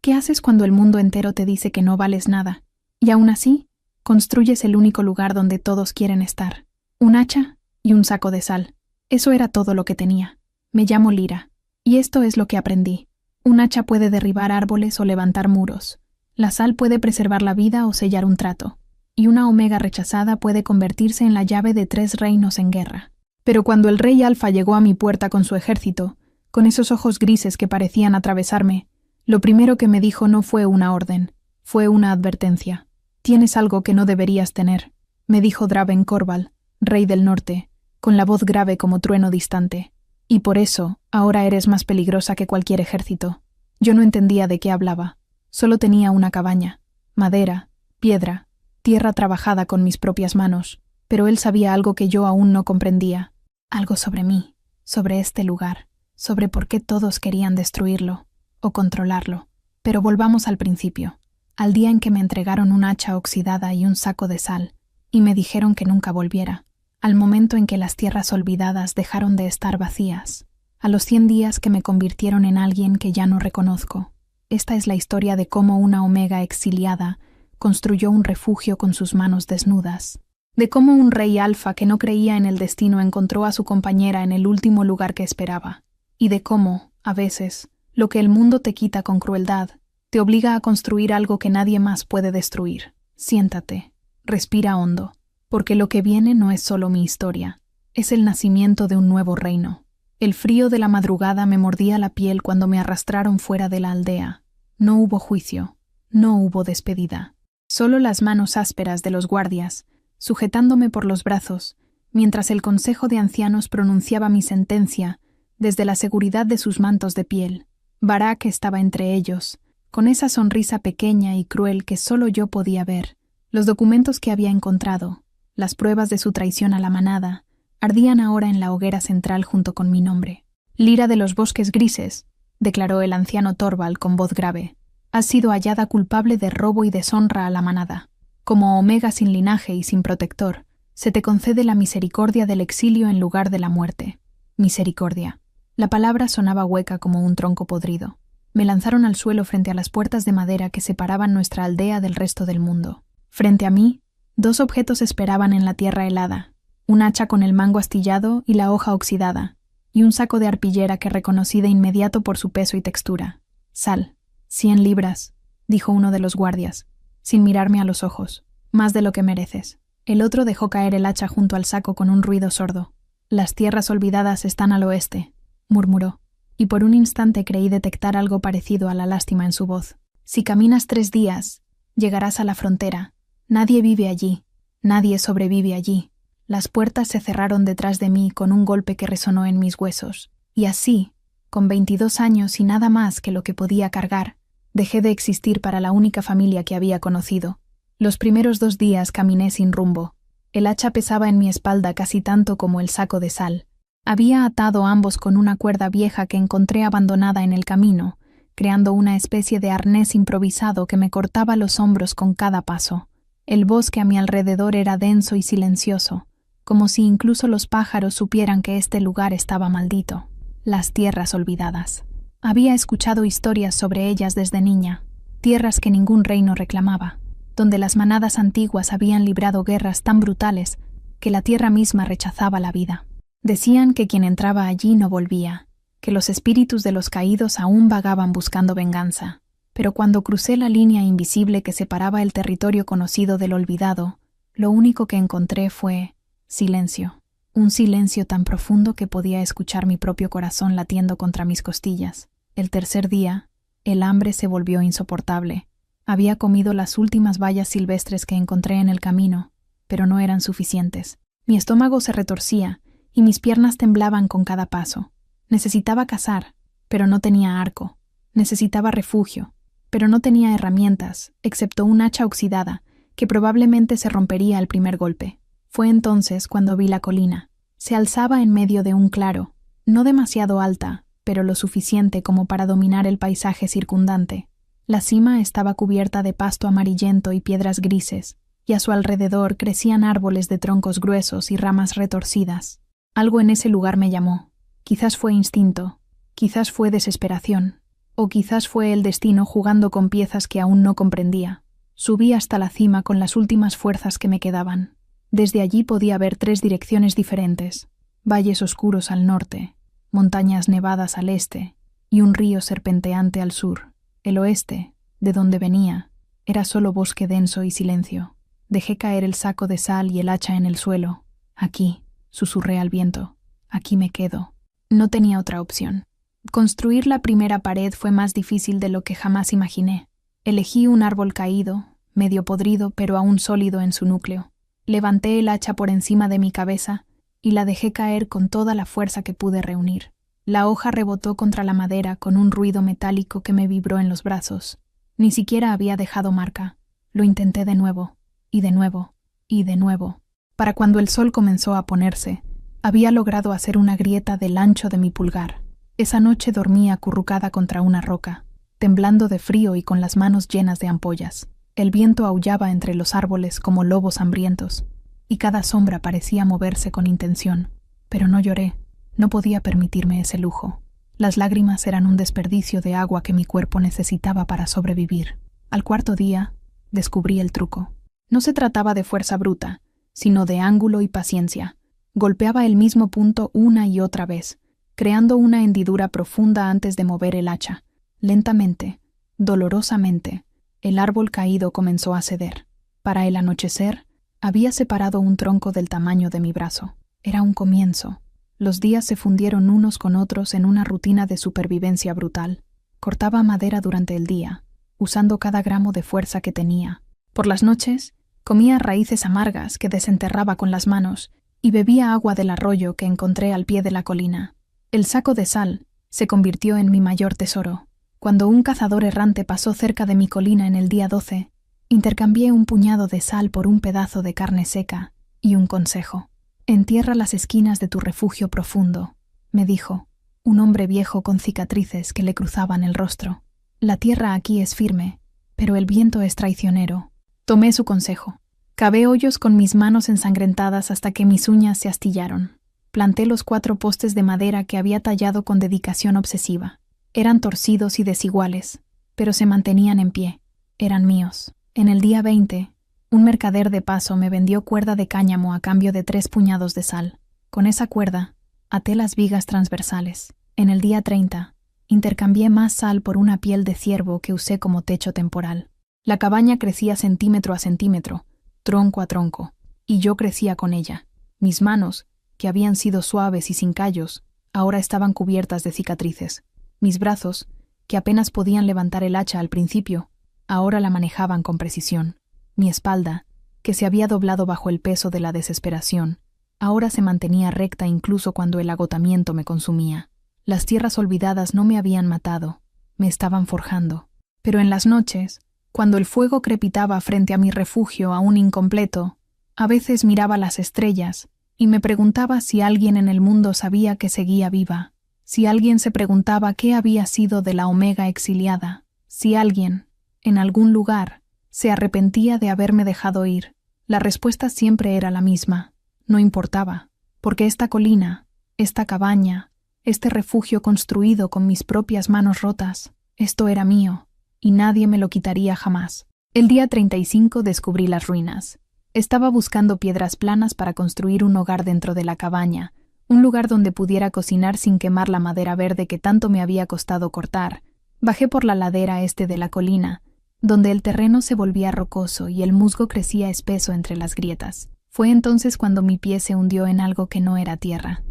¿Qué haces cuando el mundo entero te dice que no vales nada? Y aún así, construyes el único lugar donde todos quieren estar. Un hacha y un saco de sal. Eso era todo lo que tenía. Me llamo Lyra. Y esto es lo que aprendí. Un hacha puede derribar árboles o levantar muros. La sal puede preservar la vida o sellar un trato. Y una omega rechazada puede convertirse en la llave de 3 reinos en guerra. Pero cuando el rey Alfa llegó a mi puerta con su ejército, con esos ojos grises que parecían atravesarme, lo primero que me dijo no fue una orden, fue una advertencia. «Tienes algo que no deberías tener», me dijo Draven Korval, rey del norte, con la voz grave como trueno distante. «Y por eso, ahora eres más peligrosa que cualquier ejército». Yo no entendía de qué hablaba. Solo tenía una cabaña, madera, piedra, tierra trabajada con mis propias manos, pero él sabía algo que yo aún no comprendía. Algo sobre mí, sobre este lugar, sobre por qué todos querían destruirlo o controlarlo. Pero volvamos al principio, al día en que me entregaron un hacha oxidada y un saco de sal, y me dijeron que nunca volviera, al momento en que las tierras olvidadas dejaron de estar vacías, a los 100 días que me convirtieron en alguien que ya no reconozco. Esta es la historia de cómo una omega exiliada construyó un refugio con sus manos desnudas, de cómo un rey alfa que no creía en el destino encontró a su compañera en el último lugar que esperaba, y de cómo, a veces, lo que el mundo te quita con crueldad te obliga a construir algo que nadie más puede destruir. Siéntate, respira hondo, porque lo que viene no es solo mi historia, es el nacimiento de un nuevo reino. El frío de la madrugada me mordía la piel cuando me arrastraron fuera de la aldea. No hubo juicio, no hubo despedida. Solo las manos ásperas de los guardias, sujetándome por los brazos, mientras el consejo de ancianos pronunciaba mi sentencia desde la seguridad de sus mantos de piel. Barak estaba entre ellos, con esa sonrisa pequeña y cruel que solo yo podía ver. Los documentos que había encontrado, las pruebas de su traición a la manada, ardían ahora en la hoguera central junto con mi nombre. «Lyra de los bosques grises», declaró el anciano Torvald con voz grave, «has sido hallada culpable de robo y deshonra a la manada. Como omega sin linaje y sin protector, se te concede la misericordia del exilio en lugar de la muerte». Misericordia. La palabra sonaba hueca como un tronco podrido. Me lanzaron al suelo frente a las puertas de madera que separaban nuestra aldea del resto del mundo. Frente a mí, 2 objetos esperaban en la tierra helada: un hacha con el mango astillado y la hoja oxidada, y un saco de arpillera que reconocí de inmediato por su peso y textura. «Sal, 100 libras», dijo uno de los guardias, sin mirarme a los ojos. «Más de lo que mereces». El otro dejó caer el hacha junto al saco con un ruido sordo. «Las tierras olvidadas están al oeste», murmuró, y por un instante creí detectar algo parecido a la lástima en su voz. «Si caminas 3 días, llegarás a la frontera. Nadie vive allí, nadie sobrevive allí». Las puertas se cerraron detrás de mí con un golpe que resonó en mis huesos, y así, con 22 años y nada más que lo que podía cargar, dejé de existir para la única familia que había conocido. Los primeros 2 días caminé sin rumbo. El hacha pesaba en mi espalda casi tanto como el saco de sal. Había atado ambos con una cuerda vieja que encontré abandonada en el camino, creando una especie de arnés improvisado que me cortaba los hombros con cada paso. El bosque a mi alrededor era denso y silencioso, como si incluso los pájaros supieran que este lugar estaba maldito. Las tierras olvidadas. Había escuchado historias sobre ellas desde niña, tierras que ningún reino reclamaba, donde las manadas antiguas habían librado guerras tan brutales que la tierra misma rechazaba la vida. Decían que quien entraba allí no volvía, que los espíritus de los caídos aún vagaban buscando venganza. Pero cuando crucé la línea invisible que separaba el territorio conocido del olvidado, lo único que encontré fue silencio. Un silencio tan profundo que podía escuchar mi propio corazón latiendo contra mis costillas. El tercer día, el hambre se volvió insoportable. Había comido las últimas bayas silvestres que encontré en el camino, pero no eran suficientes. Mi estómago se retorcía y mis piernas temblaban con cada paso. Necesitaba cazar, pero no tenía arco. Necesitaba refugio, pero no tenía herramientas, excepto un hacha oxidada, que probablemente se rompería al primer golpe. Fue entonces cuando vi la colina. Se alzaba en medio de un claro, no demasiado alta, pero lo suficiente como para dominar el paisaje circundante. La cima estaba cubierta de pasto amarillento y piedras grises, y a su alrededor crecían árboles de troncos gruesos y ramas retorcidas. Algo en ese lugar me llamó. Quizás fue instinto, quizás fue desesperación, O quizás fue el destino jugando con piezas que aún no comprendía. Subí hasta la cima con las últimas fuerzas que me quedaban. Desde allí podía ver 3 direcciones diferentes: valles oscuros al norte, montañas nevadas al este y un río serpenteante al sur. El oeste, de donde venía, era solo bosque denso y silencio. Dejé caer el saco de sal y el hacha en el suelo. Aquí, susurré al viento, aquí me quedo. No tenía otra opción. Construir la primera pared fue más difícil de lo que jamás imaginé. Elegí un árbol caído, medio podrido pero aún sólido en su núcleo. Levanté el hacha por encima de mi cabeza y la dejé caer con toda la fuerza que pude reunir. La hoja rebotó contra la madera con un ruido metálico que me vibró en los brazos. Ni siquiera había dejado marca. Lo intenté de nuevo, y de nuevo, y de nuevo. Para cuando el sol comenzó a ponerse, había logrado hacer una grieta del ancho de mi pulgar. Esa noche dormí acurrucada contra una roca, temblando de frío y con las manos llenas de ampollas. El viento aullaba entre los árboles como lobos hambrientos, y cada sombra parecía moverse con intención. Pero no lloré, no podía permitirme ese lujo. Las lágrimas eran un desperdicio de agua que mi cuerpo necesitaba para sobrevivir. Al 4.º día, descubrí el truco. No se trataba de fuerza bruta, sino de ángulo y paciencia. Golpeaba el mismo punto una y otra vez, creando una hendidura profunda antes de mover el hacha. Lentamente, dolorosamente, el árbol caído comenzó a ceder. Para el anochecer, había separado un tronco del tamaño de mi brazo. Era un comienzo. Los días se fundieron unos con otros en una rutina de supervivencia brutal. Cortaba madera durante el día, usando cada gramo de fuerza que tenía. Por las noches, comía raíces amargas que desenterraba con las manos y bebía agua del arroyo que encontré al pie de la colina. El saco de sal se convirtió en mi mayor tesoro. Cuando un cazador errante pasó cerca de mi colina en el día 12, intercambié un puñado de sal por un pedazo de carne seca y un consejo. «Entierra las esquinas de tu refugio profundo», me dijo, un hombre viejo con cicatrices que le cruzaban el rostro. «La tierra aquí es firme, pero el viento es traicionero». Tomé su consejo. Cavé hoyos con mis manos ensangrentadas hasta que mis uñas se astillaron. Planté los 4 postes de madera que había tallado con dedicación obsesiva. Eran torcidos y desiguales, pero se mantenían en pie. Eran míos. En el día 20, un mercader de paso me vendió cuerda de cáñamo a cambio de 3 puñados de sal. Con esa cuerda, até las vigas transversales. En el día 30, intercambié más sal por una piel de ciervo que usé como techo temporal. La cabaña crecía centímetro a centímetro, tronco a tronco, y yo crecía con ella. Mis manos, que habían sido suaves y sin callos, ahora estaban cubiertas de cicatrices. Mis brazos, que apenas podían levantar el hacha al principio, ahora la manejaban con precisión. Mi espalda, que se había doblado bajo el peso de la desesperación, ahora se mantenía recta incluso cuando el agotamiento me consumía. Las tierras olvidadas no me habían matado, me estaban forjando. Pero en las noches, cuando el fuego crepitaba frente a mi refugio aún incompleto, a veces miraba las estrellas y me preguntaba si alguien en el mundo sabía que seguía viva, si alguien se preguntaba qué había sido de la Omega exiliada, si alguien, en algún lugar, se arrepentía de haberme dejado ir. La respuesta siempre era la misma. No importaba, porque esta colina, esta cabaña, este refugio construido con mis propias manos rotas, esto era mío, y nadie me lo quitaría jamás. El día 35 descubrí las ruinas. Estaba buscando piedras planas para construir un hogar dentro de la cabaña, un lugar donde pudiera cocinar sin quemar la madera verde que tanto me había costado cortar. Bajé por la ladera este de la colina, donde el terreno se volvía rocoso y el musgo crecía espeso entre las grietas. Fue entonces cuando mi pie se hundió en algo que no era tierra.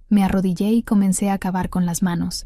Me arrodillé y comencé a cavar con las manos,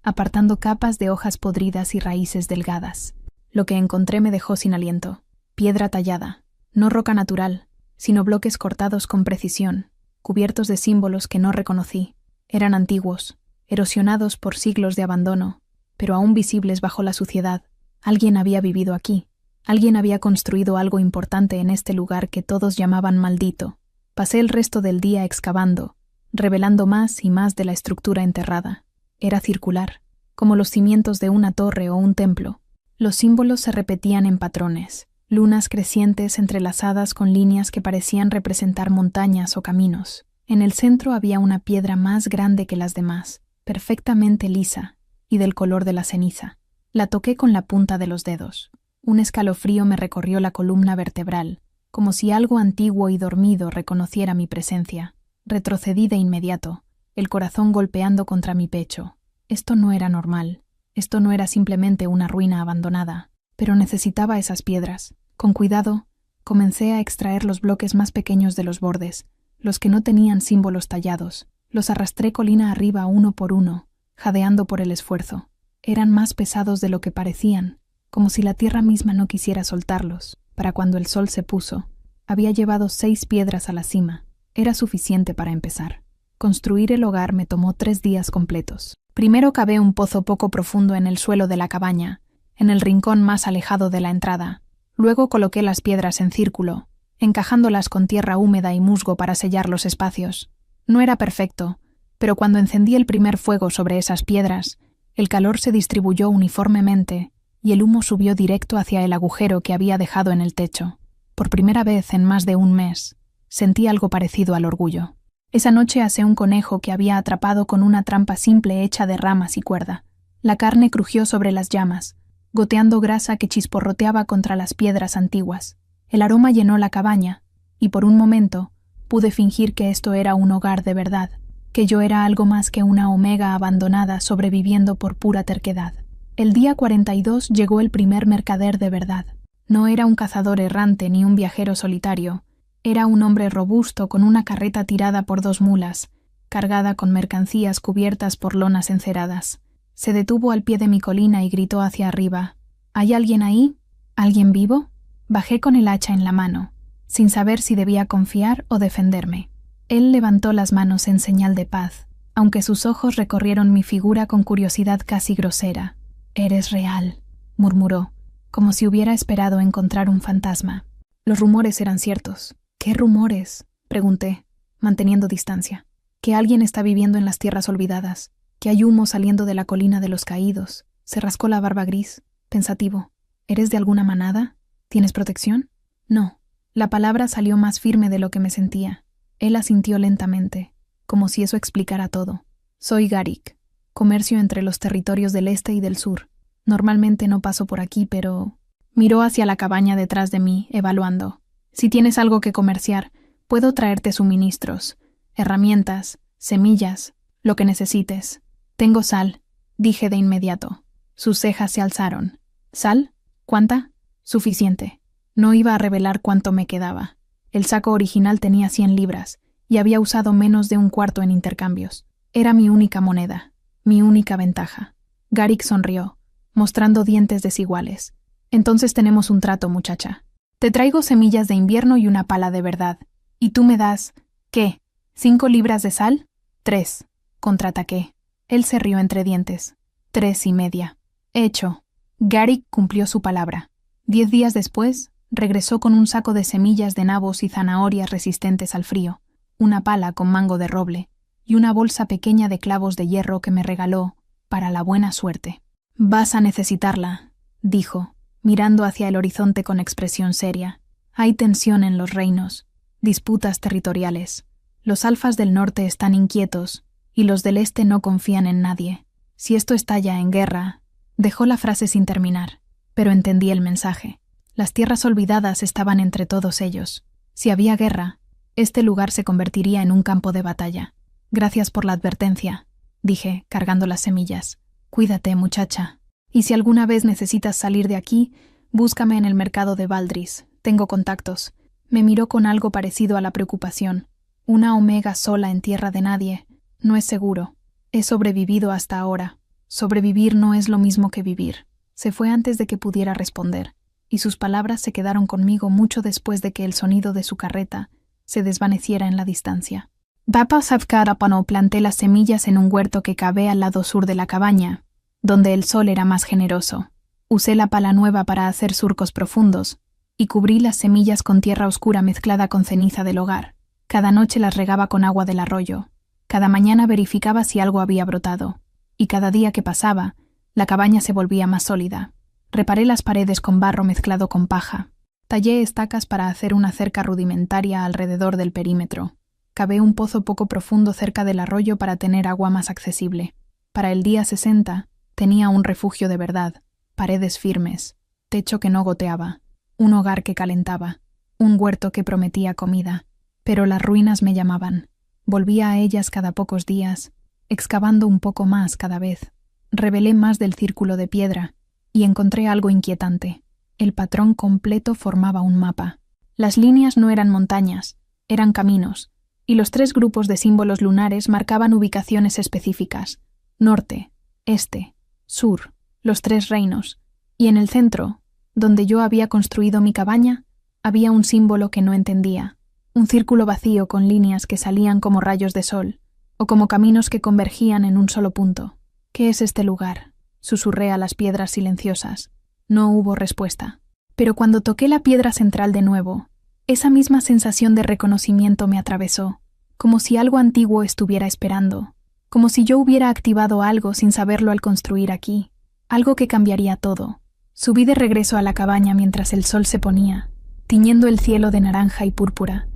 apartando capas de hojas podridas y raíces delgadas. Lo que encontré me dejó sin aliento. Piedra tallada, no roca natural, sino bloques cortados con precisión, cubiertos de símbolos que no reconocí. Eran antiguos, erosionados por siglos de abandono, pero aún visibles bajo la suciedad. Alguien había vivido aquí. Alguien había construido algo importante en este lugar que todos llamaban maldito. Pasé el resto del día excavando, revelando más y más de la estructura enterrada. Era circular, como los cimientos de una torre o un templo. Los símbolos se repetían en patrones, lunas crecientes entrelazadas con líneas que parecían representar montañas o caminos. En el centro había una piedra más grande que las demás, perfectamente lisa, y del color de la ceniza. La toqué con la punta de los dedos. Un escalofrío me recorrió la columna vertebral, como si algo antiguo y dormido reconociera mi presencia. Retrocedí de inmediato, el corazón golpeando contra mi pecho. Esto no era normal. Esto no era simplemente una ruina abandonada. Pero necesitaba esas piedras. Con cuidado, comencé a extraer los bloques más pequeños de los bordes, los que no tenían símbolos tallados. Los arrastré colina arriba uno por uno, jadeando por el esfuerzo. Eran más pesados de lo que parecían, como si la tierra misma no quisiera soltarlos. Para cuando el sol se puso, había llevado 6 piedras a la cima. Era suficiente para empezar. Construir el hogar me tomó 3 días completos. Primero cavé un pozo poco profundo en el suelo de la cabaña, en el rincón más alejado de la entrada. Luego coloqué las piedras en círculo, encajándolas con tierra húmeda y musgo para sellar los espacios. No era perfecto, pero cuando encendí el primer fuego sobre esas piedras, el calor se distribuyó uniformemente y el humo subió directo hacia el agujero que había dejado en el techo. Por primera vez en más de un mes, sentí algo parecido al orgullo. Esa noche asé un conejo que había atrapado con una trampa simple hecha de ramas y cuerda. La carne crujió sobre las llamas, goteando grasa que chisporroteaba contra las piedras antiguas. El aroma llenó la cabaña, y por un momento pude fingir que esto era un hogar de verdad, que yo era algo más que una omega abandonada sobreviviendo por pura terquedad. El día 42 llegó el primer mercader de verdad. No era un cazador errante ni un viajero solitario. Era un hombre robusto con una carreta tirada por 2 mulas, cargada con mercancías cubiertas por lonas enceradas. Se detuvo al pie de mi colina y gritó hacia arriba. ¿Hay alguien ahí? ¿Alguien vivo? Bajé con el hacha en la mano, sin saber si debía confiar o defenderme. Él levantó las manos en señal de paz, aunque sus ojos recorrieron mi figura con curiosidad casi grosera. «Eres real», murmuró, como si hubiera esperado encontrar un fantasma. Los rumores eran ciertos. «¿Qué rumores?», pregunté, manteniendo distancia. «Que alguien está viviendo en las tierras olvidadas, que hay humo saliendo de la colina de los caídos». Se rascó la barba gris, pensativo. «¿Eres de alguna manada? ¿Tienes protección?» «No». La palabra salió más firme de lo que me sentía. Él asintió lentamente, como si eso explicara todo. «Soy Garik. Comercio entre los territorios del este y del sur. Normalmente no paso por aquí, pero...» Miró hacia la cabaña detrás de mí, evaluando. «Si tienes algo que comerciar, puedo traerte suministros, herramientas, semillas, lo que necesites». «Tengo sal», dije de inmediato. Sus cejas se alzaron. «¿Sal? ¿Cuánta?» «Suficiente». No iba a revelar cuánto me quedaba. El saco original tenía 100 libras, y había usado menos de un cuarto en intercambios. Era mi única moneda, mi única ventaja. Garik sonrió, mostrando dientes desiguales. «Entonces tenemos un trato, muchacha. Te traigo semillas de invierno y una pala de verdad. Y tú me das, ¿qué? ¿5 libras de sal?» «3», contraataqué. Él se rió entre dientes. 3.5. Hecho. Garik cumplió su palabra. 10 días después, regresó con un saco de semillas de nabos y zanahorias resistentes al frío, una pala con mango de roble y una bolsa pequeña de clavos de hierro que me regaló para la buena suerte. «Vas a necesitarla», dijo, mirando hacia el horizonte con expresión seria. «Hay tensión en los reinos, disputas territoriales. Los alfas del norte están inquietos y los del este no confían en nadie. Si esto estalla en guerra...» Dejó la frase sin terminar, pero entendí el mensaje. Las tierras olvidadas estaban entre todos ellos. Si había guerra, este lugar se convertiría en un campo de batalla. «Gracias por la advertencia», dije, cargando las semillas. «Cuídate, muchacha. Y si alguna vez necesitas salir de aquí, búscame en el mercado de Valdris. Tengo contactos». Me miró con algo parecido a la preocupación. «Una omega sola en tierra de nadie. No es seguro. He sobrevivido hasta ahora. Sobrevivir no es lo mismo que vivir». Se fue antes de que pudiera responder, y sus palabras se quedaron conmigo mucho después de que el sonido de su carreta se desvaneciera en la distancia. Bapa Savkarapano planté las semillas en un huerto que cavé al lado sur de la cabaña, donde el sol era más generoso. Usé la pala nueva para hacer surcos profundos, y cubrí las semillas con tierra oscura mezclada con ceniza del hogar. Cada noche las regaba con agua del arroyo. Cada mañana verificaba si algo había brotado, y cada día que pasaba, la cabaña se volvía más sólida. Reparé las paredes con barro mezclado con paja. Tallé estacas para hacer una cerca rudimentaria alrededor del perímetro. Cavé un pozo poco profundo cerca del arroyo para tener agua más accesible. Para el día 60, Tenía un refugio de verdad, paredes firmes, techo que no goteaba, un hogar que calentaba, un huerto que prometía comida. Pero las ruinas me llamaban. Volvía a ellas cada pocos días, excavando un poco más cada vez. Revelé más del círculo de piedra y encontré algo inquietante. El patrón completo formaba un mapa. Las líneas no eran montañas, eran caminos, y los 3 grupos de símbolos lunares marcaban ubicaciones específicas: norte, este, sur, los 3 reinos, y en el centro, donde yo había construido mi cabaña, había un símbolo que no entendía, un círculo vacío con líneas que salían como rayos de sol, o como caminos que convergían en un solo punto. ¿Qué es este lugar?, susurré a las piedras silenciosas. No hubo respuesta. Pero cuando toqué la piedra central de nuevo, esa misma sensación de reconocimiento me atravesó, como si algo antiguo estuviera esperando, como si yo hubiera activado algo sin saberlo al construir aquí, algo que cambiaría todo. Subí de regreso a la cabaña mientras el sol se ponía, tiñendo el cielo de naranja y púrpura.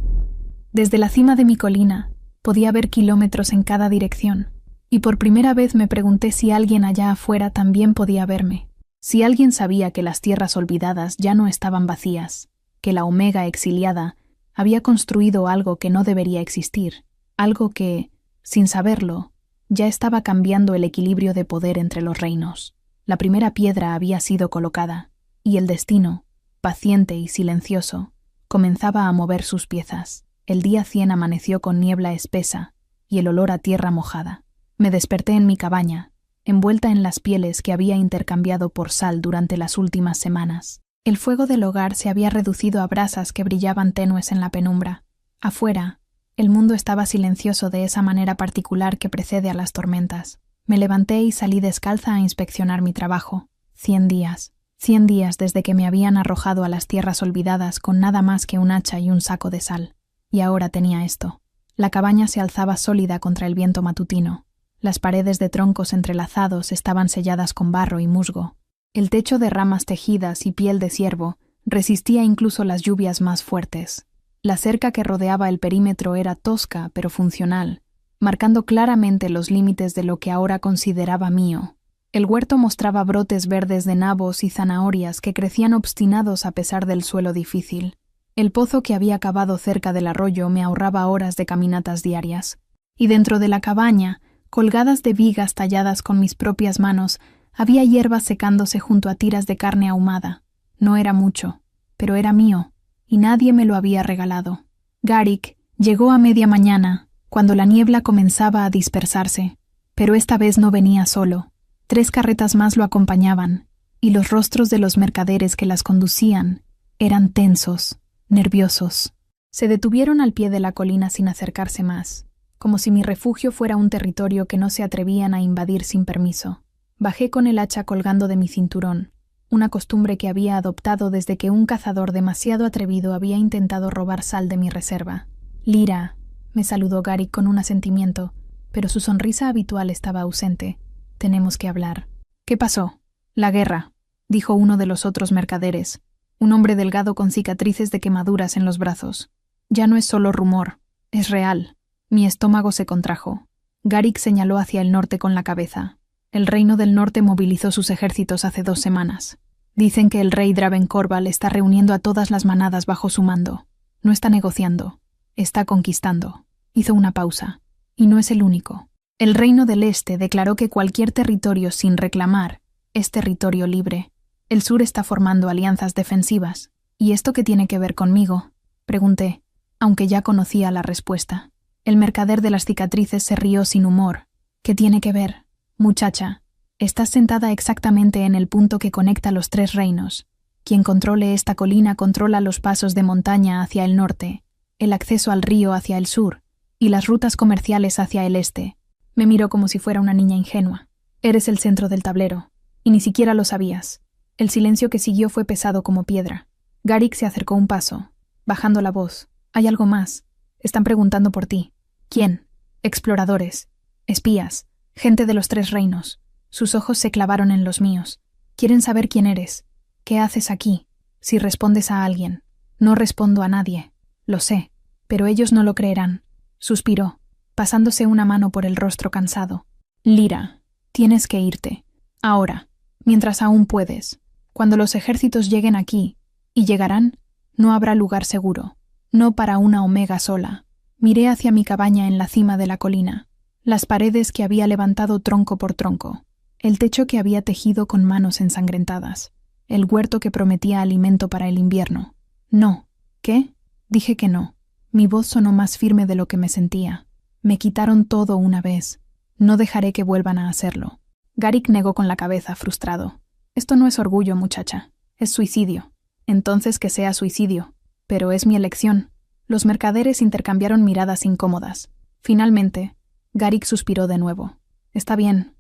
Desde la cima de mi colina podía ver kilómetros en cada dirección, y por primera vez me pregunté si alguien allá afuera también podía verme, si alguien sabía que las tierras olvidadas ya no estaban vacías, que la Omega exiliada había construido algo que no debería existir, algo que, sin saberlo, ya estaba cambiando el equilibrio de poder entre los reinos. La primera piedra había sido colocada, y el destino, paciente y silencioso, comenzaba a mover sus piezas. El día 100 amaneció con niebla espesa y el olor a tierra mojada. Me desperté en mi cabaña, envuelta en las pieles que había intercambiado por sal durante las últimas semanas. El fuego del hogar se había reducido a brasas que brillaban tenues en la penumbra. Afuera, el mundo estaba silencioso de esa manera particular que precede a las tormentas. Me levanté y salí descalza a inspeccionar mi trabajo. 100 días. 100 días desde que me habían arrojado a las tierras olvidadas con nada más que un hacha y un saco de sal. Y ahora tenía esto. La cabaña se alzaba sólida contra el viento matutino. Las paredes de troncos entrelazados estaban selladas con barro y musgo. El techo de ramas tejidas y piel de ciervo resistía incluso las lluvias más fuertes. La cerca que rodeaba el perímetro era tosca pero funcional, marcando claramente los límites de lo que ahora consideraba mío. El huerto mostraba brotes verdes de nabos y zanahorias que crecían obstinados a pesar del suelo difícil. El pozo que había cavado cerca del arroyo me ahorraba horas de caminatas diarias. Y dentro de la cabaña, colgadas de vigas talladas con mis propias manos, había hierbas secándose junto a tiras de carne ahumada. No era mucho, pero era mío, y nadie me lo había regalado. Garrick llegó a media mañana, cuando la niebla comenzaba a dispersarse, pero esta vez no venía solo. 3 carretas más lo acompañaban, y los rostros de los mercaderes que las conducían eran tensos, nerviosos. Se detuvieron al pie de la colina sin acercarse más, como si mi refugio fuera un territorio que no se atrevían a invadir sin permiso. Bajé con el hacha colgando de mi cinturón, una costumbre que había adoptado desde que un cazador demasiado atrevido había intentado robar sal de mi reserva. «Lyra», me saludó Garrick con un asentimiento, pero su sonrisa habitual estaba ausente. «Tenemos que hablar». «¿Qué pasó?» «La guerra», dijo uno de los otros mercaderes, un hombre delgado con cicatrices de quemaduras en los brazos. «Ya no es solo rumor, es real». Mi estómago se contrajo. Garrick señaló hacia el norte con la cabeza. El reino del norte movilizó sus ejércitos hace 2 semanas. Dicen que el rey Dravencorval está reuniendo a todas las manadas bajo su mando. No está negociando, está conquistando. Hizo una pausa. Y no es el único. El reino del este declaró que cualquier territorio sin reclamar es territorio libre. El sur está formando alianzas defensivas. ¿Y esto qué tiene que ver conmigo?, pregunté, aunque ya conocía la respuesta. El mercader de las cicatrices se rió sin humor. ¿Qué tiene que ver? Muchacha, estás sentada exactamente en el punto que conecta los 3 reinos. Quien controle esta colina controla los pasos de montaña hacia el norte, el acceso al río hacia el sur y las rutas comerciales hacia el este. Me miró como si fuera una niña ingenua. Eres el centro del tablero, y ni siquiera lo sabías. El silencio que siguió fue pesado como piedra. Garrick se acercó un paso, bajando la voz. Hay algo más. Están preguntando por ti. ¿Quién? Exploradores, espías, gente de los 3 reinos. Sus ojos se clavaron en los míos. Quieren saber quién eres. ¿Qué haces aquí? Si respondes a alguien. No respondo a nadie. Lo sé, pero ellos no lo creerán. Suspiró, pasándose una mano por el rostro cansado. Lyra, tienes que irte. Ahora, mientras aún puedes. Cuando los ejércitos lleguen aquí, y llegarán, no habrá lugar seguro, no para una Omega sola. Miré hacia mi cabaña en la cima de la colina, las paredes que había levantado tronco por tronco, el techo que había tejido con manos ensangrentadas, el huerto que prometía alimento para el invierno. No. ¿Qué? Dije que no. Mi voz sonó más firme de lo que me sentía. Me quitaron todo una vez. No dejaré que vuelvan a hacerlo. Garik negó con la cabeza, frustrado. Esto no es orgullo, muchacha. Es suicidio. Entonces que sea suicidio. Pero es mi elección. Los mercaderes intercambiaron miradas incómodas. Finalmente, Garik suspiró de nuevo. Está bien,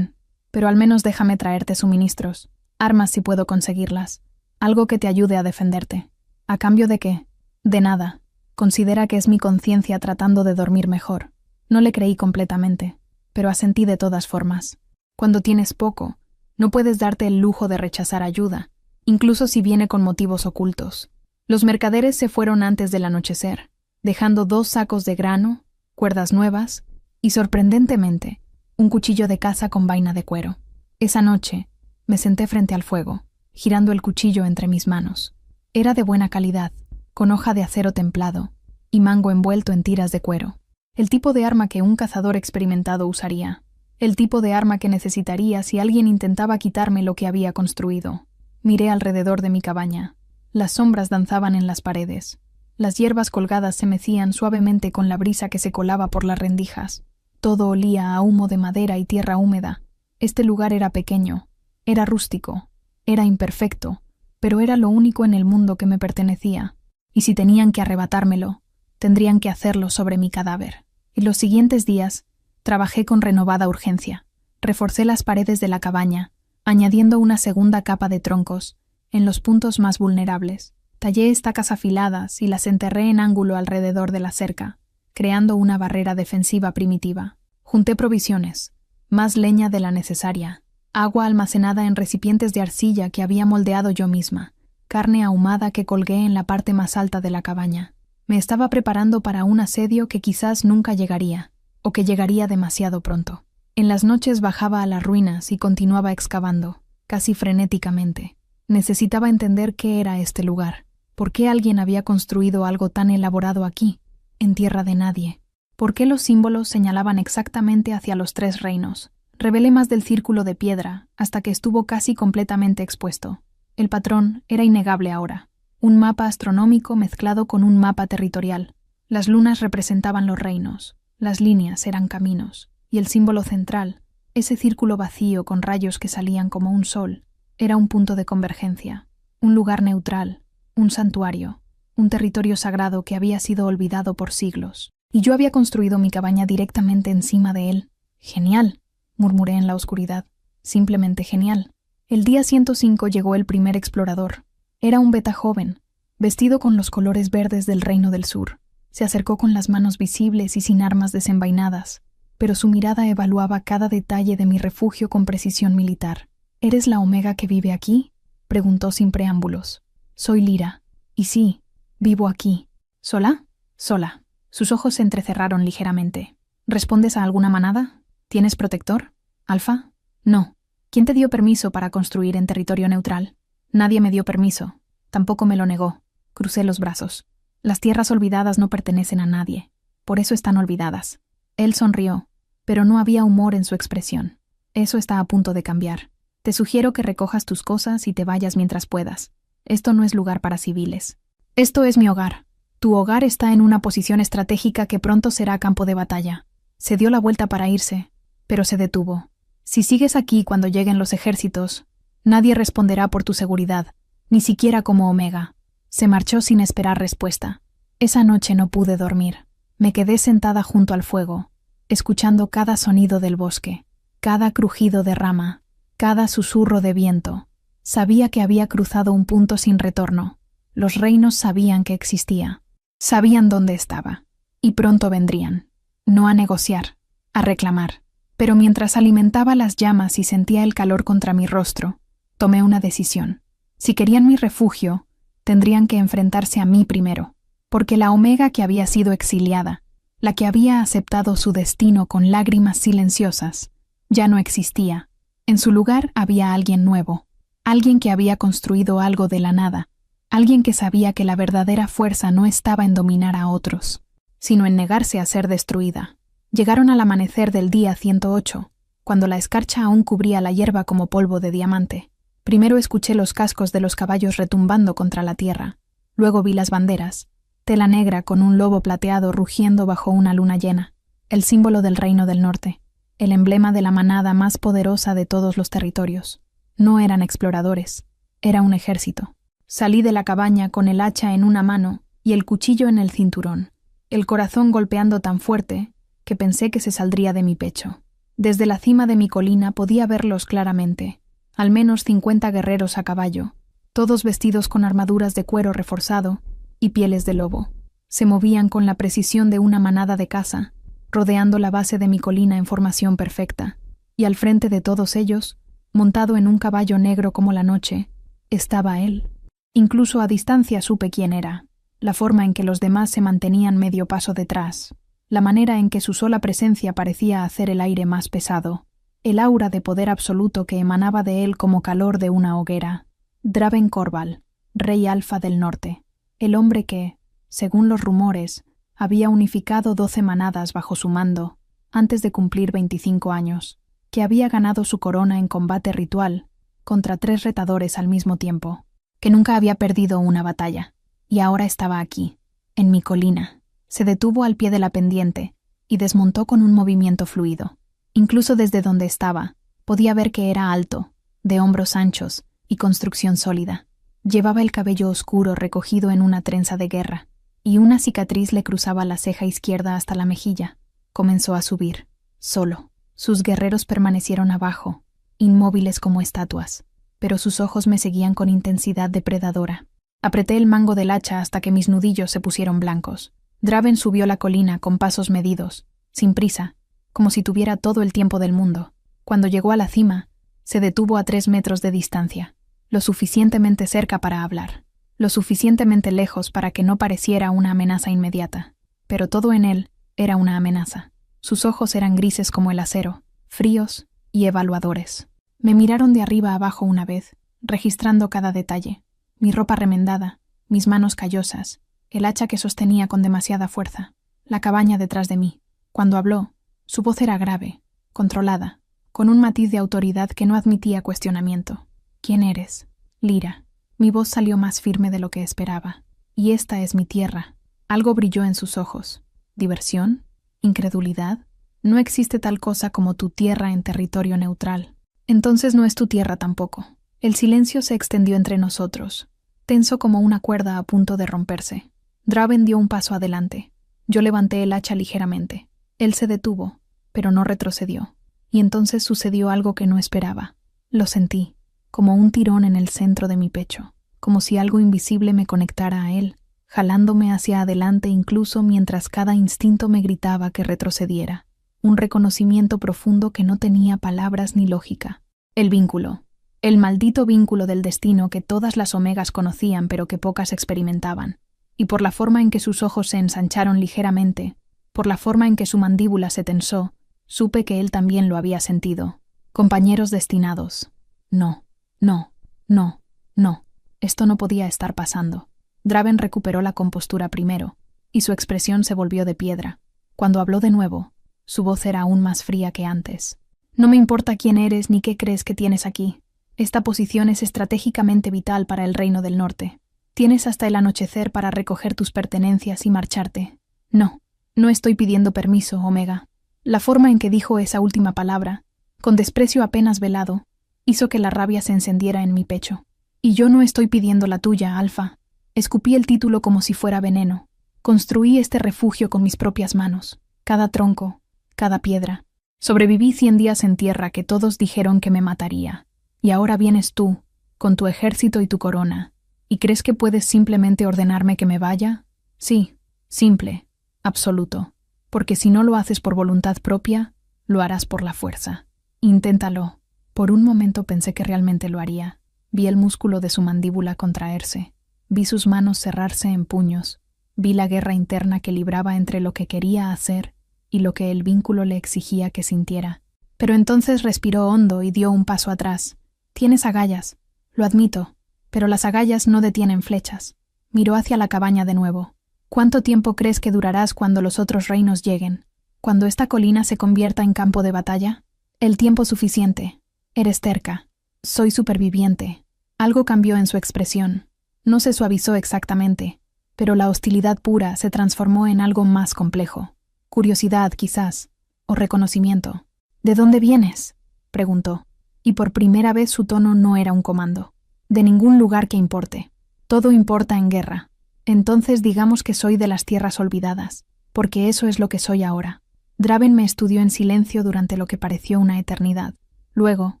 pero al menos déjame traerte suministros. Armas si puedo conseguirlas. Algo que te ayude a defenderte. ¿A cambio de qué? De nada. Considera que es mi conciencia tratando de dormir mejor. No le creí completamente, pero asentí de todas formas. Cuando tienes poco, no puedes darte el lujo de rechazar ayuda, incluso si viene con motivos ocultos. Los mercaderes se fueron antes del anochecer, dejando 2 sacos de grano, cuerdas nuevas y, sorprendentemente, un cuchillo de caza con vaina de cuero. Esa noche, me senté frente al fuego, girando el cuchillo entre mis manos. Era de buena calidad, con hoja de acero templado y mango envuelto en tiras de cuero. El tipo de arma que un cazador experimentado usaría. El tipo de arma que necesitaría si alguien intentaba quitarme lo que había construido. Miré alrededor de mi cabaña. Las sombras danzaban en las paredes. Las hierbas colgadas se mecían suavemente con la brisa que se colaba por las rendijas. Todo olía a humo de madera y tierra húmeda. Este lugar era pequeño, era rústico, era imperfecto, pero era lo único en el mundo que me pertenecía. Y si tenían que arrebatármelo, tendrían que hacerlo sobre mi cadáver. En los siguientes días, trabajé con renovada urgencia. Reforcé las paredes de la cabaña, añadiendo una segunda capa de troncos, en los puntos más vulnerables. Tallé estacas afiladas y las enterré en ángulo alrededor de la cerca, creando una barrera defensiva primitiva. Junté provisiones, más leña de la necesaria, agua almacenada en recipientes de arcilla que había moldeado yo misma, carne ahumada que colgué en la parte más alta de la cabaña. Me estaba preparando para un asedio que quizás nunca llegaría, o que llegaría demasiado pronto. En las noches bajaba a las ruinas y continuaba excavando, casi frenéticamente. Necesitaba entender qué era este lugar, por qué alguien había construido algo tan elaborado aquí, en tierra de nadie. ¿Por qué los símbolos señalaban exactamente hacia los 3 reinos? Revelé más del círculo de piedra hasta que estuvo casi completamente expuesto. El patrón era innegable ahora. Un mapa astronómico mezclado con un mapa territorial. Las lunas representaban los reinos, las líneas eran caminos, y el símbolo central, ese círculo vacío con rayos que salían como un sol, era un punto de convergencia, un lugar neutral, un santuario, un territorio sagrado que había sido olvidado por siglos. Y yo había construido mi cabaña directamente encima de él. ¡Genial!, murmuré en la oscuridad. Simplemente genial. El día 105 llegó el primer explorador. Era un beta joven, vestido con los colores verdes del Reino del Sur. Se acercó con las manos visibles y sin armas desenvainadas, pero su mirada evaluaba cada detalle de mi refugio con precisión militar. ¿Eres la Omega que vive aquí?, preguntó sin preámbulos. Soy Lyra. Y sí, vivo aquí. ¿Sola? Sola. Sus ojos se entrecerraron ligeramente. ¿Respondes a alguna manada? ¿Tienes protector? ¿Alfa? No. ¿Quién te dio permiso para construir en territorio neutral? Nadie me dio permiso. Tampoco me lo negó. Crucé los brazos. Las tierras olvidadas no pertenecen a nadie. Por eso están olvidadas. Él sonrió, pero no había humor en su expresión. Eso está a punto de cambiar. Te sugiero que recojas tus cosas y te vayas mientras puedas. Esto no es lugar para civiles. Esto es mi hogar. Tu hogar está en una posición estratégica que pronto será campo de batalla. Se dio la vuelta para irse, pero se detuvo. Si sigues aquí cuando lleguen los ejércitos, nadie responderá por tu seguridad, ni siquiera como Omega. Se marchó sin esperar respuesta. Esa noche no pude dormir. Me quedé sentada junto al fuego, escuchando cada sonido del bosque, cada crujido de rama, cada susurro de viento. Sabía que había cruzado un punto sin retorno. Los reinos sabían que existía. Sabían dónde estaba. Y pronto vendrían. No a negociar, a reclamar. Pero mientras alimentaba las llamas y sentía el calor contra mi rostro, tomé una decisión. Si querían mi refugio, tendrían que enfrentarse a mí primero, porque la Omega que había sido exiliada, la que había aceptado su destino con lágrimas silenciosas, ya no existía. En su lugar había alguien nuevo, alguien que había construido algo de la nada, alguien que sabía que la verdadera fuerza no estaba en dominar a otros, sino en negarse a ser destruida. Llegaron al amanecer del día 108, cuando la escarcha aún cubría la hierba como polvo de diamante. Primero escuché los cascos de los caballos retumbando contra la tierra, luego vi las banderas, tela negra con un lobo plateado rugiendo bajo una luna llena, el símbolo del Reino del Norte, el emblema de la manada más poderosa de todos los territorios. No eran exploradores, era un ejército. Salí de la cabaña con el hacha en una mano y el cuchillo en el cinturón, el corazón golpeando tan fuerte que pensé que se saldría de mi pecho. Desde la cima de mi colina podía verlos claramente, al menos 50 guerreros a caballo, todos vestidos con armaduras de cuero reforzado y pieles de lobo. Se movían con la precisión de una manada de caza, rodeando la base de mi colina en formación perfecta, y al frente de todos ellos, montado en un caballo negro como la noche, estaba él. Incluso a distancia supe quién era, la forma en que los demás se mantenían medio paso detrás, la manera en que su sola presencia parecía hacer el aire más pesado, el aura de poder absoluto que emanaba de él como calor de una hoguera. Draven Korval, rey alfa del norte, el hombre que, según los rumores, había unificado 12 manadas bajo su mando, antes de cumplir 25 años, que había ganado su corona en combate ritual contra 3 retadores al mismo tiempo, que nunca había perdido una batalla, y ahora estaba aquí, en mi colina. Se detuvo al pie de la pendiente y desmontó con un movimiento fluido. Incluso desde donde estaba, podía ver que era alto, de hombros anchos y construcción sólida. Llevaba el cabello oscuro recogido en una trenza de guerra, y una cicatriz le cruzaba la ceja izquierda hasta la mejilla. Comenzó a subir, solo. Sus guerreros permanecieron abajo, inmóviles como estatuas, pero sus ojos me seguían con intensidad depredadora. Apreté el mango del hacha hasta que mis nudillos se pusieron blancos. Draven subió la colina con pasos medidos, sin prisa, como si tuviera todo el tiempo del mundo. Cuando llegó a la cima, se detuvo a 3 metros de distancia, lo suficientemente cerca para hablar, lo suficientemente lejos para que no pareciera una amenaza inmediata. Pero todo en él era una amenaza. Sus ojos eran grises como el acero, fríos y evaluadores. Me miraron de arriba abajo una vez, registrando cada detalle. Mi ropa remendada, mis manos callosas, el hacha que sostenía con demasiada fuerza, la cabaña detrás de mí. Cuando habló, su voz era grave, controlada, con un matiz de autoridad que no admitía cuestionamiento. ¿Quién eres? Lyra. Mi voz salió más firme de lo que esperaba. Y esta es mi tierra. Algo brilló en sus ojos. ¿Diversión? ¿Incredulidad? No existe tal cosa como tu tierra en territorio neutral. Entonces no es tu tierra tampoco. El silencio se extendió entre nosotros, tenso como una cuerda a punto de romperse. Draven dio un paso adelante. Yo levanté el hacha ligeramente. Él se detuvo, pero no retrocedió. Y entonces sucedió algo que no esperaba. Lo sentí, como un tirón en el centro de mi pecho, como si algo invisible me conectara a él, jalándome hacia adelante incluso mientras cada instinto me gritaba que retrocediera. Un reconocimiento profundo que no tenía palabras ni lógica. El vínculo. El maldito vínculo del destino que todas las omegas conocían pero que pocas experimentaban. Y por la forma en que sus ojos se ensancharon ligeramente, por la forma en que su mandíbula se tensó, supe que él también lo había sentido. Compañeros destinados. No, no, no, no. Esto no podía estar pasando. Draven recuperó la compostura primero, y su expresión se volvió de piedra. Cuando habló de nuevo, su voz era aún más fría que antes. No me importa quién eres ni qué crees que tienes aquí. Esta posición es estratégicamente vital para el Reino del Norte. Tienes hasta el anochecer para recoger tus pertenencias y marcharte. No, no estoy pidiendo permiso, Omega. La forma en que dijo esa última palabra, con desprecio apenas velado, hizo que la rabia se encendiera en mi pecho. Y yo no estoy pidiendo la tuya, Alfa. Escupí el título como si fuera veneno. Construí este refugio con mis propias manos. Cada tronco, cada piedra. Sobreviví 100 días en tierra que todos dijeron que me mataría. Y ahora vienes tú, con tu ejército y tu corona, ¿y crees que puedes simplemente ordenarme que me vaya? Sí, simple, absoluto, porque si no lo haces por voluntad propia, lo harás por la fuerza. Inténtalo. Por un momento pensé que realmente lo haría. Vi el músculo de su mandíbula contraerse, vi sus manos cerrarse en puños, vi la guerra interna que libraba entre lo que quería hacer y lo que el vínculo le exigía que sintiera. Pero entonces respiró hondo y dio un paso atrás. Tienes agallas, lo admito, pero las agallas no detienen flechas. Miró hacia la cabaña de nuevo. ¿Cuánto tiempo crees que durarás cuando los otros reinos lleguen? ¿Cuando esta colina se convierta en campo de batalla? El tiempo suficiente. Eres terca. Soy superviviente. Algo cambió en su expresión. No se suavizó exactamente, pero la hostilidad pura se transformó en algo más complejo. Curiosidad, quizás, o reconocimiento. ¿De dónde vienes?, preguntó, y por primera vez su tono no era un comando. De ningún lugar que importe. Todo importa en guerra. Entonces digamos que soy de las tierras olvidadas, porque eso es lo que soy ahora. Draven me estudió en silencio durante lo que pareció una eternidad. Luego,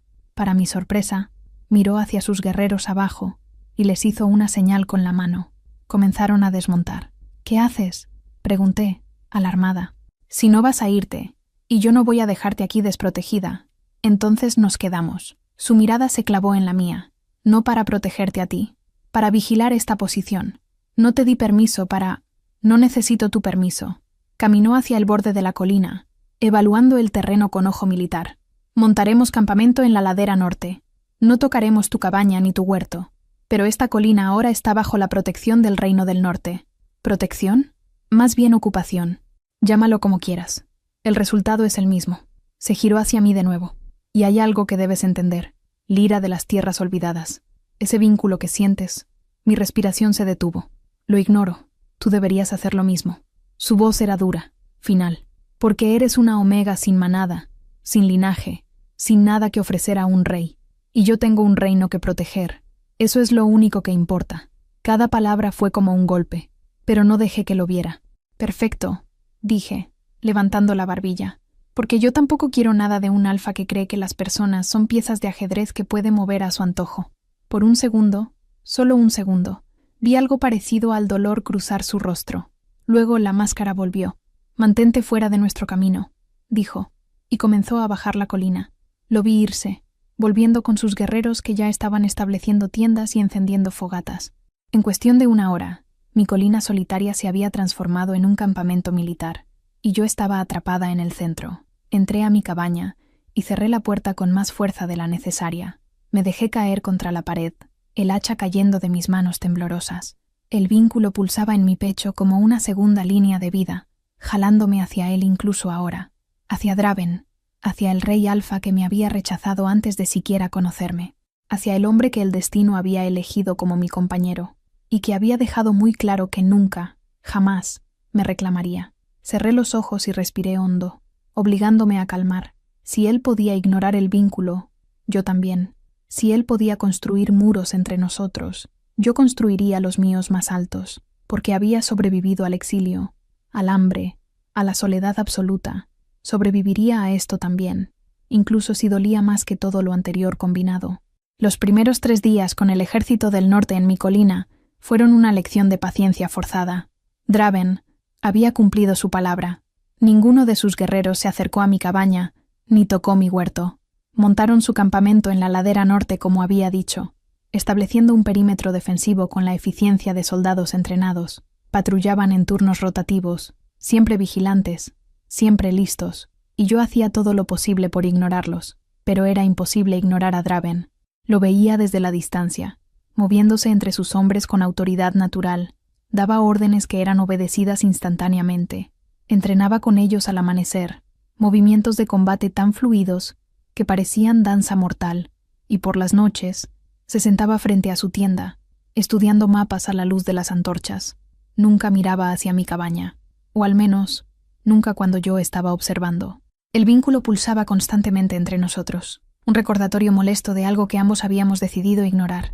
para mi sorpresa, miró hacia sus guerreros abajo y les hizo una señal con la mano. Comenzaron a desmontar. ¿Qué haces?, pregunté, alarmada. Si no vas a irte, y yo no voy a dejarte aquí desprotegida, entonces nos quedamos. Su mirada se clavó en la mía, no para protegerte a ti, para vigilar esta posición. No te di permiso para... No necesito tu permiso. Caminó hacia el borde de la colina, evaluando el terreno con ojo militar. Montaremos campamento en la ladera norte. No tocaremos tu cabaña ni tu huerto, pero esta colina ahora está bajo la protección del Reino del Norte. ¿Protección? Más bien ocupación. Llámalo como quieras. El resultado es el mismo. Se giró hacia mí de nuevo. Y hay algo que debes entender. Lira de las tierras olvidadas. Ese vínculo que sientes. Mi respiración se detuvo. Lo ignoro. Tú deberías hacer lo mismo. Su voz era dura, final. Porque eres una omega sin manada, sin linaje, sin nada que ofrecer a un rey. Y yo tengo un reino que proteger. Eso es lo único que importa. Cada palabra fue como un golpe, pero no dejé que lo viera. Perfecto, dije, levantando la barbilla, porque yo tampoco quiero nada de un alfa que cree que las personas son piezas de ajedrez que puede mover a su antojo. Por un segundo, solo un segundo, vi algo parecido al dolor cruzar su rostro. Luego la máscara volvió. Mantente fuera de nuestro camino, dijo, y comenzó a bajar la colina. Lo vi irse, volviendo con sus guerreros que ya estaban estableciendo tiendas y encendiendo fogatas. En cuestión de una hora, mi colina solitaria se había transformado en un campamento militar, y yo estaba atrapada en el centro. Entré a mi cabaña y cerré la puerta con más fuerza de la necesaria. Me dejé caer contra la pared, el hacha cayendo de mis manos temblorosas. El vínculo pulsaba en mi pecho como una segunda línea de vida, jalándome hacia él incluso ahora, hacia Draven, hacia el rey alfa que me había rechazado antes de siquiera conocerme, hacia el hombre que el destino había elegido como mi compañero, y que había dejado muy claro que nunca, jamás, me reclamaría. Cerré los ojos y respiré hondo, obligándome a calmar. Si él podía ignorar el vínculo, yo también. Si él podía construir muros entre nosotros, yo construiría los míos más altos, porque había sobrevivido al exilio, al hambre, a la soledad absoluta. Sobreviviría a esto también, incluso si dolía más que todo lo anterior combinado. Los primeros 3 días con el ejército del norte en mi colina fueron una lección de paciencia forzada. Draven había cumplido su palabra. Ninguno de sus guerreros se acercó a mi cabaña, ni tocó mi huerto. Montaron su campamento en la ladera norte como había dicho, estableciendo un perímetro defensivo con la eficiencia de soldados entrenados. Patrullaban en turnos rotativos, siempre vigilantes, siempre listos, y yo hacía todo lo posible por ignorarlos, pero era imposible ignorar a Draven. Lo veía desde la distancia, moviéndose entre sus hombres con autoridad natural, daba órdenes que eran obedecidas instantáneamente, entrenaba con ellos al amanecer, movimientos de combate tan fluidos que parecían danza mortal, y por las noches se sentaba frente a su tienda, estudiando mapas a la luz de las antorchas. Nunca miraba hacia mi cabaña, o al menos, nunca cuando yo estaba observando. El vínculo pulsaba constantemente entre nosotros, un recordatorio molesto de algo que ambos habíamos decidido ignorar.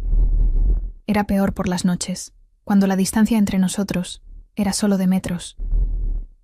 Era peor por las noches, cuando la distancia entre nosotros era solo de metros,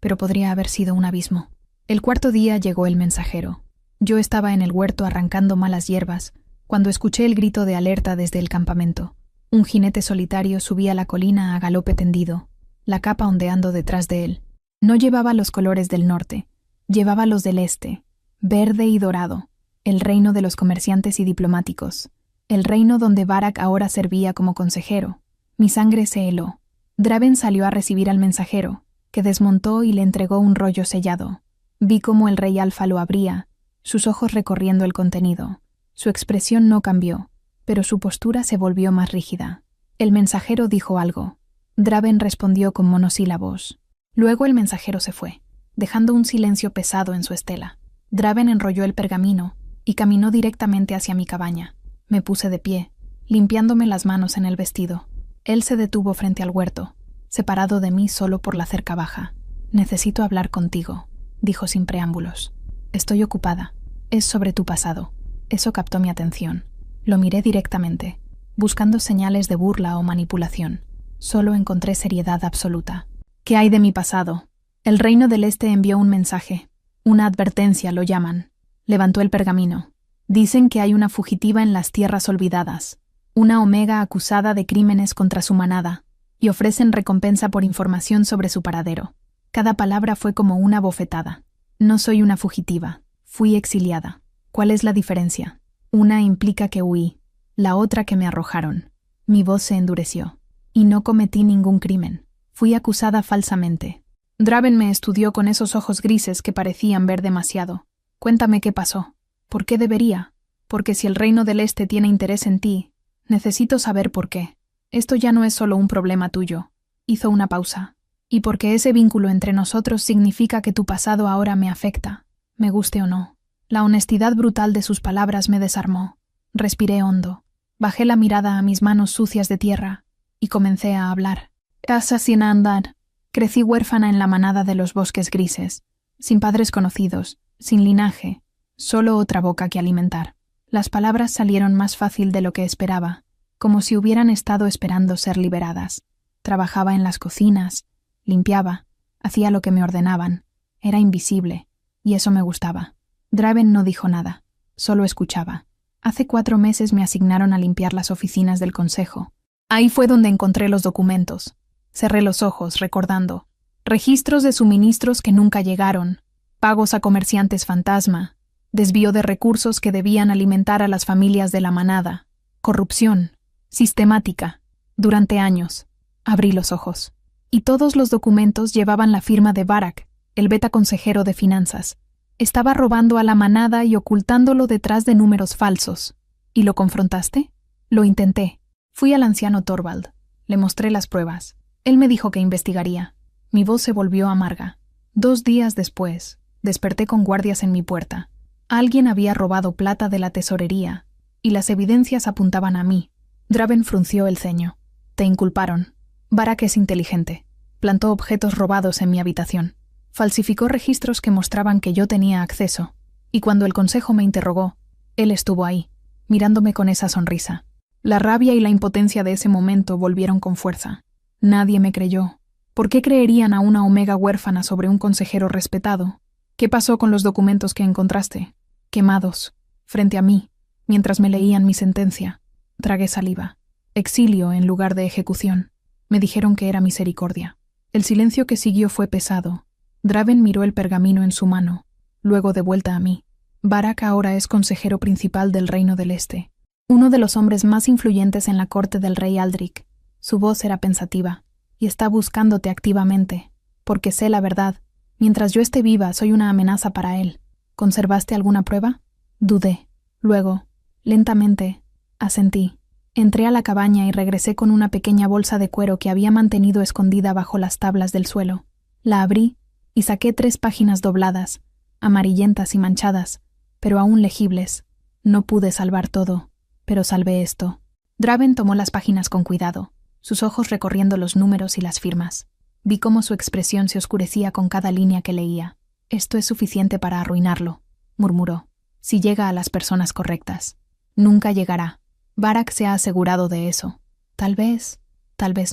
pero podría haber sido un abismo. El 4.º día llegó el mensajero. Yo estaba en el huerto arrancando malas hierbas, cuando escuché el grito de alerta desde el campamento. Un jinete solitario subía la colina a galope tendido, la capa ondeando detrás de él. No llevaba los colores del norte, llevaba los del este, verde y dorado, el reino de los comerciantes y diplomáticos, el reino donde Barak ahora servía como consejero. Mi sangre se heló. Draven salió a recibir al mensajero, que desmontó y le entregó un rollo sellado. Vi cómo el rey alfa lo abría, sus ojos recorriendo el contenido. Su expresión no cambió, pero su postura se volvió más rígida. El mensajero dijo algo. Draven respondió con monosílabos. Luego el mensajero se fue, dejando un silencio pesado en su estela. Draven enrolló el pergamino y caminó directamente hacia mi cabaña. Me puse de pie, limpiándome las manos en el vestido. Él se detuvo frente al huerto, separado de mí solo por la cerca baja. «Necesito hablar contigo», dijo sin preámbulos. «Estoy ocupada. Es sobre tu pasado». Eso captó mi atención. Lo miré directamente, buscando señales de burla o manipulación. Solo encontré seriedad absoluta. «¿Qué hay de mi pasado?» El Reino del Este envió un mensaje. Una advertencia lo llaman. Levantó el pergamino. Dicen que hay una fugitiva en las tierras olvidadas, una omega acusada de crímenes contra su manada, y ofrecen recompensa por información sobre su paradero. Cada palabra fue como una bofetada. No soy una fugitiva. Fui exiliada. ¿Cuál es la diferencia? Una implica que huí, la otra que me arrojaron. Mi voz se endureció. Y no cometí ningún crimen. Fui acusada falsamente. Draven me estudió con esos ojos grises que parecían ver demasiado. Cuéntame qué pasó. ¿Por qué debería? Porque si el Reino del Este tiene interés en ti, necesito saber por qué. Esto ya no es solo un problema tuyo. Hizo una pausa. Y porque ese vínculo entre nosotros significa que tu pasado ahora me afecta, me guste o no. La honestidad brutal de sus palabras me desarmó. Respiré hondo. Bajé la mirada a mis manos sucias de tierra y comencé a hablar. Casa sin andar. Crecí huérfana en la manada de los bosques grises, sin padres conocidos, sin linaje, solo otra boca que alimentar. Las palabras salieron más fácil de lo que esperaba, como si hubieran estado esperando ser liberadas. Trabajaba en las cocinas, limpiaba, hacía lo que me ordenaban. Era invisible, y eso me gustaba. Draven no dijo nada, solo escuchaba. Hace 4 meses me asignaron a limpiar las oficinas del consejo. Ahí fue donde encontré los documentos. Cerré los ojos, recordando. Registros de suministros que nunca llegaron, pagos a comerciantes fantasma, desvío de recursos que debían alimentar a las familias de la manada, corrupción, sistemática, durante años. Abrí los ojos. Y todos los documentos llevaban la firma de Barak, el beta consejero de finanzas. Estaba robando a la manada y ocultándolo detrás de números falsos. ¿Y lo confrontaste? Lo intenté. Fui al anciano Torvald. Le mostré las pruebas. Él me dijo que investigaría. Mi voz se volvió amarga. 2 días después, desperté con guardias en mi puerta. Alguien había robado plata de la tesorería, y las evidencias apuntaban a mí. Draven frunció el ceño. Te inculparon. Barak es inteligente. Plantó objetos robados en mi habitación. Falsificó registros que mostraban que yo tenía acceso. Y cuando el consejo me interrogó, él estuvo ahí, mirándome con esa sonrisa. La rabia y la impotencia de ese momento volvieron con fuerza. Nadie me creyó. ¿Por qué creerían a una omega huérfana sobre un consejero respetado? ¿Qué pasó con los documentos que encontraste? Quemados, frente a mí, mientras me leían mi sentencia. Tragué saliva. Exilio en lugar de ejecución. Me dijeron que era misericordia. El silencio que siguió fue pesado. Draven miró el pergamino en su mano, luego de vuelta a mí. Barak ahora es consejero principal del Reino del Este, uno de los hombres más influyentes en la corte del rey Aldrich. Su voz era pensativa, y está buscándote activamente, porque sé la verdad. Mientras yo esté viva, soy una amenaza para él. ¿Conservaste alguna prueba? Dudé. Luego, lentamente, asentí. Entré a la cabaña y regresé con una pequeña bolsa de cuero que había mantenido escondida bajo las tablas del suelo. La abrí y saqué 3 páginas dobladas, amarillentas y manchadas, pero aún legibles. No pude salvar todo, pero salvé esto. Draven tomó las páginas con cuidado, sus ojos recorriendo los números y las firmas. Vi cómo su expresión se oscurecía con cada línea que leía. Esto es suficiente para arruinarlo, murmuró, si llega a las personas correctas. Nunca llegará. Barak se ha asegurado de eso. Tal vez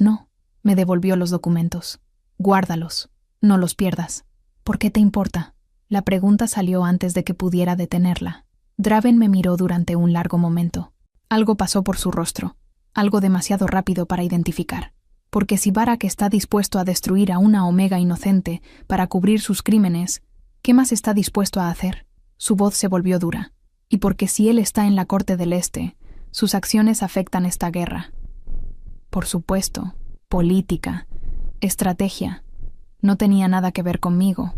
no. Me devolvió los documentos. Guárdalos. No los pierdas. ¿Por qué te importa? La pregunta salió antes de que pudiera detenerla. Draven me miró durante un largo momento. Algo pasó por su rostro, algo demasiado rápido para identificar. Porque si Barak está dispuesto a destruir a una omega inocente para cubrir sus crímenes, ¿qué más está dispuesto a hacer? Su voz se volvió dura. Y porque si él está en la Corte del Este, sus acciones afectan esta guerra. Por supuesto, política, estrategia. No tenía nada que ver conmigo.